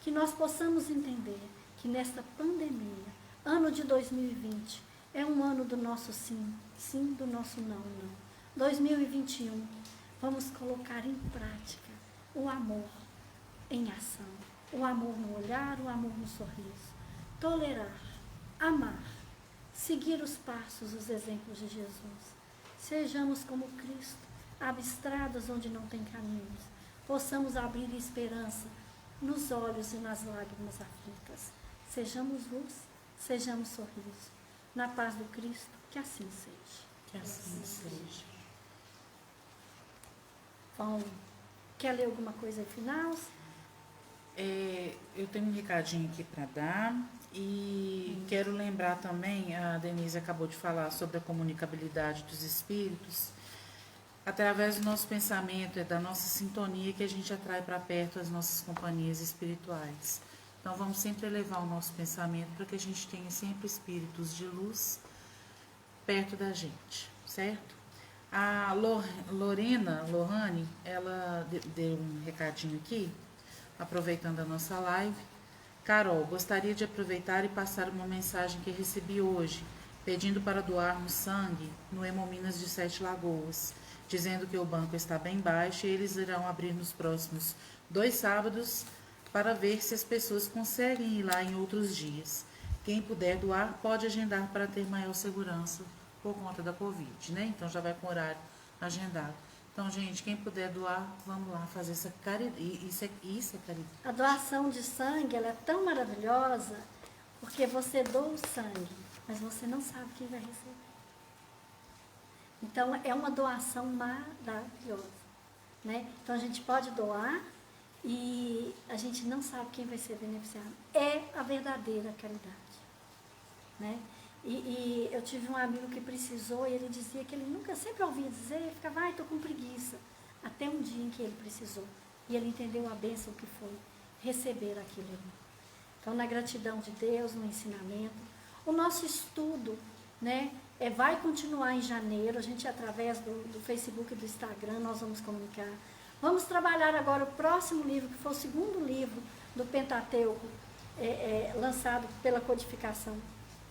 que nós possamos entender que nesta pandemia, ano de 2020, é um ano do nosso sim, sim, do nosso não, não. 2021, vamos colocar em prática o amor em ação, o amor no olhar, o amor no sorriso, tolerar, amar, seguir os passos, os exemplos de Jesus. Sejamos como Cristo, abstradas onde não tem caminhos, possamos abrir esperança nos olhos e nas lágrimas aflitas. Sejamos luz, sejamos sorriso. Na paz do Cristo, que assim seja. Que assim seja. Bom, quer ler alguma coisa aí final? Eu tenho um recadinho aqui para dar e quero lembrar também, a Denise acabou de falar sobre a comunicabilidade dos espíritos. Através do nosso pensamento, da nossa sintonia, que a gente atrai para perto as nossas companhias espirituais. Então vamos sempre elevar o nosso pensamento para que a gente tenha sempre espíritos de luz perto da gente, certo? A Lorane, ela deu um recadinho aqui, aproveitando a nossa live. Carol, gostaria de aproveitar e passar uma mensagem que recebi hoje, pedindo para doarmos sangue no Hemominas de Sete Lagoas, dizendo que o banco está bem baixo e eles irão abrir nos próximos 2 sábados para ver se as pessoas conseguem ir lá em outros dias. Quem puder doar pode agendar para ter maior segurança por conta da Covid, né? Então já vai com horário agendado. Então, gente, quem puder doar, vamos lá fazer essa caridade. Isso é caridade. A doação de sangue, ela é tão maravilhosa, porque você doa o sangue, mas você não sabe quem vai receber. Então, é uma doação maravilhosa, né? Então, a gente pode doar e a gente não sabe quem vai ser beneficiado. É a verdadeira caridade, né? E eu tive um amigo que precisou e ele dizia que ele nunca, sempre ouvia dizer, ele ficava, ai, estou com preguiça. Até um dia em que ele precisou. E ele entendeu a bênção que foi receber aquilo ali. Então, na gratidão de Deus, no ensinamento. O nosso estudo, né, vai continuar em janeiro. A gente, através do Facebook e do Instagram, nós vamos comunicar. Vamos trabalhar agora o próximo livro, que foi o 2º livro do Pentateuco, lançado pela codificação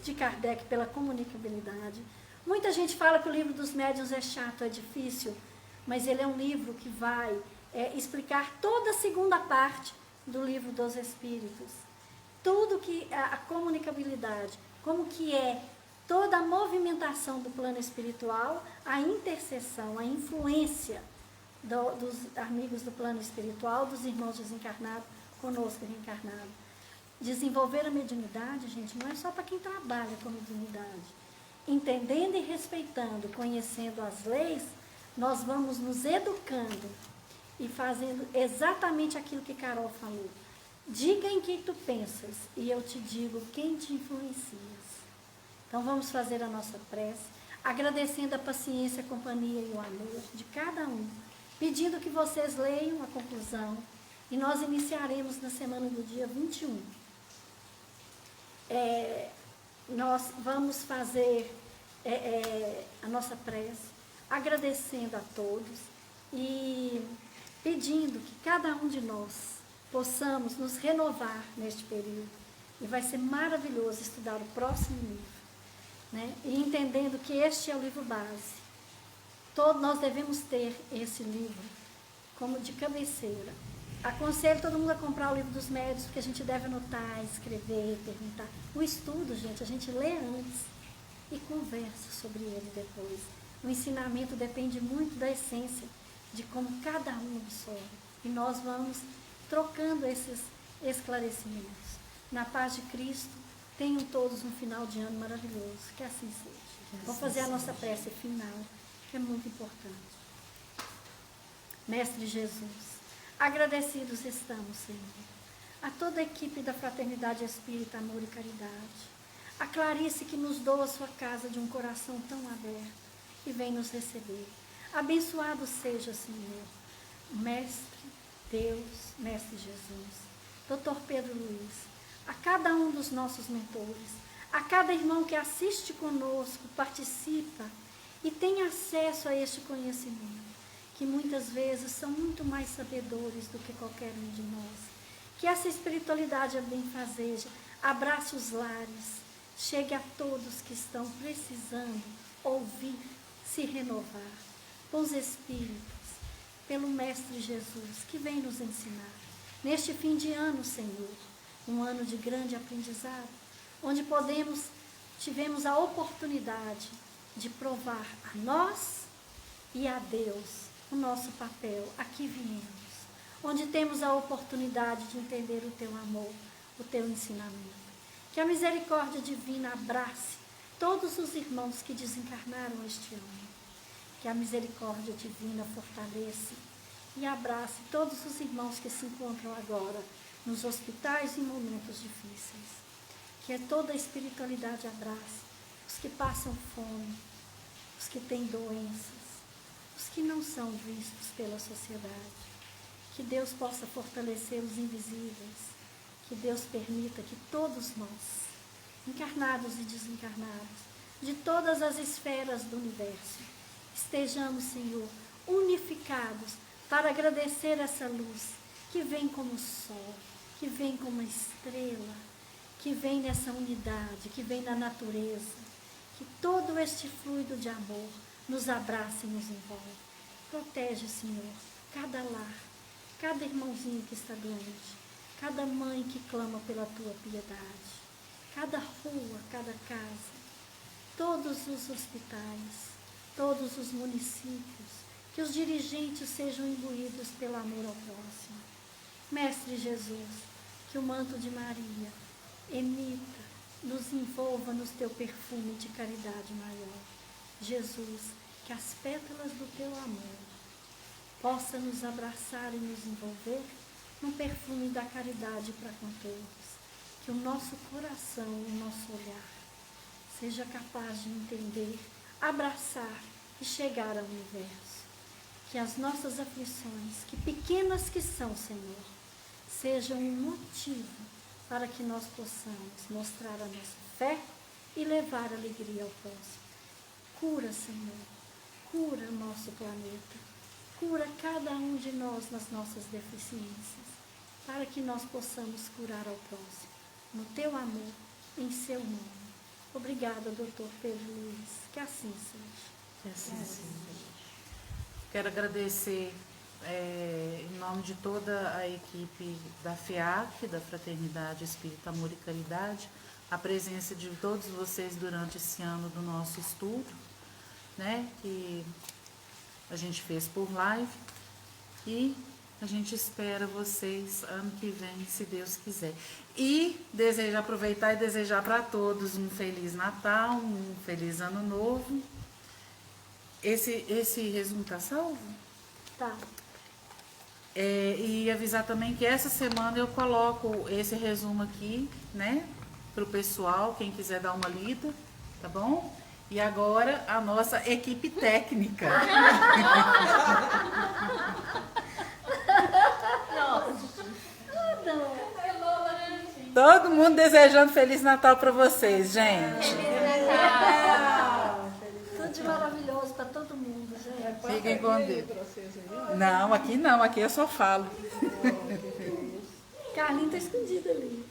de Kardec, pela comunicabilidade. Muita gente fala que o livro dos médiuns é chato, é difícil, mas ele é um livro que vai explicar toda a 2ª parte do livro dos Espíritos. Tudo que a comunicabilidade, como que é toda a movimentação do plano espiritual, a intercessão, a influência dos amigos do plano espiritual, dos irmãos desencarnados, conosco reencarnados. Desenvolver a mediunidade, gente, não é só para quem trabalha com mediunidade. Entendendo e respeitando, conhecendo as leis, nós vamos nos educando e fazendo exatamente aquilo que Carol falou. Diga em quem tu pensas e eu te digo quem te influencias. Então vamos fazer a nossa prece, agradecendo a paciência, a companhia e o amor de cada um, pedindo que vocês leiam a conclusão e nós iniciaremos na semana do dia 21. Nós vamos fazer a nossa prece, agradecendo a todos e pedindo que cada um de nós possamos nos renovar neste período. E vai ser maravilhoso estudar o próximo livro, né? E entendendo que este é o livro base. Nós devemos ter esse livro como de cabeceira. Aconselho todo mundo a comprar o livro dos médiuns, porque a gente deve anotar, escrever, perguntar. O estudo, gente, a gente lê antes e conversa sobre ele depois. O ensinamento depende muito da essência, de como cada um absorve. E nós vamos trocando esses esclarecimentos. Na paz de Cristo, tenham todos um final de ano maravilhoso. Que assim seja. Vamos fazer a nossa prece final, que é muito importante. Mestre Jesus, agradecidos estamos, Senhor, a toda a equipe da Fraternidade Espírita, Amor e Caridade, a Clarice que nos doa a sua casa de um coração tão aberto e vem nos receber. Abençoado seja, Senhor, Mestre Deus, Mestre Jesus, Dr. Pedro Luiz, a cada um dos nossos mentores, a cada irmão que assiste conosco, participa e tem acesso a este conhecimento, que muitas vezes são muito mais sabedores do que qualquer um de nós. Que essa espiritualidade benfazeja abrace os lares, chegue a todos que estão precisando ouvir, se renovar. Bons Espíritos, pelo Mestre Jesus, que vem nos ensinar. Neste fim de ano, Senhor, um ano de grande aprendizado, onde tivemos a oportunidade de provar a nós e a Deus o nosso papel. Aqui viemos, onde temos a oportunidade de entender o teu amor, o teu ensinamento. Que a misericórdia divina abrace todos os irmãos que desencarnaram este ano. Que a misericórdia divina fortaleça e abrace todos os irmãos que se encontram agora nos hospitais em momentos difíceis. Que toda a espiritualidade abrace os que passam fome, os que têm doenças, os que não são vistos pela sociedade. Que Deus possa fortalecer os invisíveis. Que Deus permita que todos nós, encarnados e desencarnados, de todas as esferas do universo, estejamos, Senhor, unificados para agradecer essa luz que vem como sol, que vem como uma estrela, que vem nessa unidade, que vem na natureza, que todo este fluido de amor nos abraça e nos envolve. Protege, Senhor, cada lar, cada irmãozinho que está doente, cada mãe que clama pela tua piedade, cada rua, cada casa, todos os hospitais, todos os municípios, que os dirigentes sejam imbuídos pelo amor ao próximo. Mestre Jesus, que o manto de Maria emita, nos envolva no teu perfume de caridade maior. Jesus, que as pétalas do teu amor possam nos abraçar e nos envolver no perfume da caridade para com todos. Que o nosso coração, o nosso olhar, seja capaz de entender, abraçar e chegar ao universo. Que as nossas aflições, que pequenas que são, Senhor, sejam um motivo para que nós possamos mostrar a nossa fé e levar alegria ao próximo. Cura, Senhor, cura o nosso planeta, cura cada um de nós nas nossas deficiências, para que nós possamos curar ao próximo, no teu amor, em seu nome. Obrigada, doutor Pedro Luiz, que assim seja. Que assim seja. Quero agradecer em nome de toda a equipe da FEAC, da Fraternidade Espírita Amor e Caridade, a presença de todos vocês durante esse ano do nosso estudo, né, que a gente fez por live, e a gente espera vocês ano que vem, se Deus quiser. E aproveitar e desejar para todos um Feliz Natal, um Feliz Ano Novo. Esse resumo está salvo? Tá. E avisar também que essa semana eu coloco esse resumo aqui, né, para o pessoal, quem quiser dar uma lida, tá bom? E agora a nossa equipe técnica. Todo mundo desejando Feliz Natal para vocês, gente. Tudo de maravilhoso para todo mundo, gente. Fiquem com Deus. Não, aqui eu só falo. Carlinhos está escondido ali.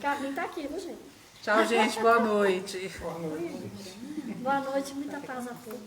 Carlinhos está aqui, viu, gente? Tchau, gente. Boa noite. Boa noite, muita paz a todos.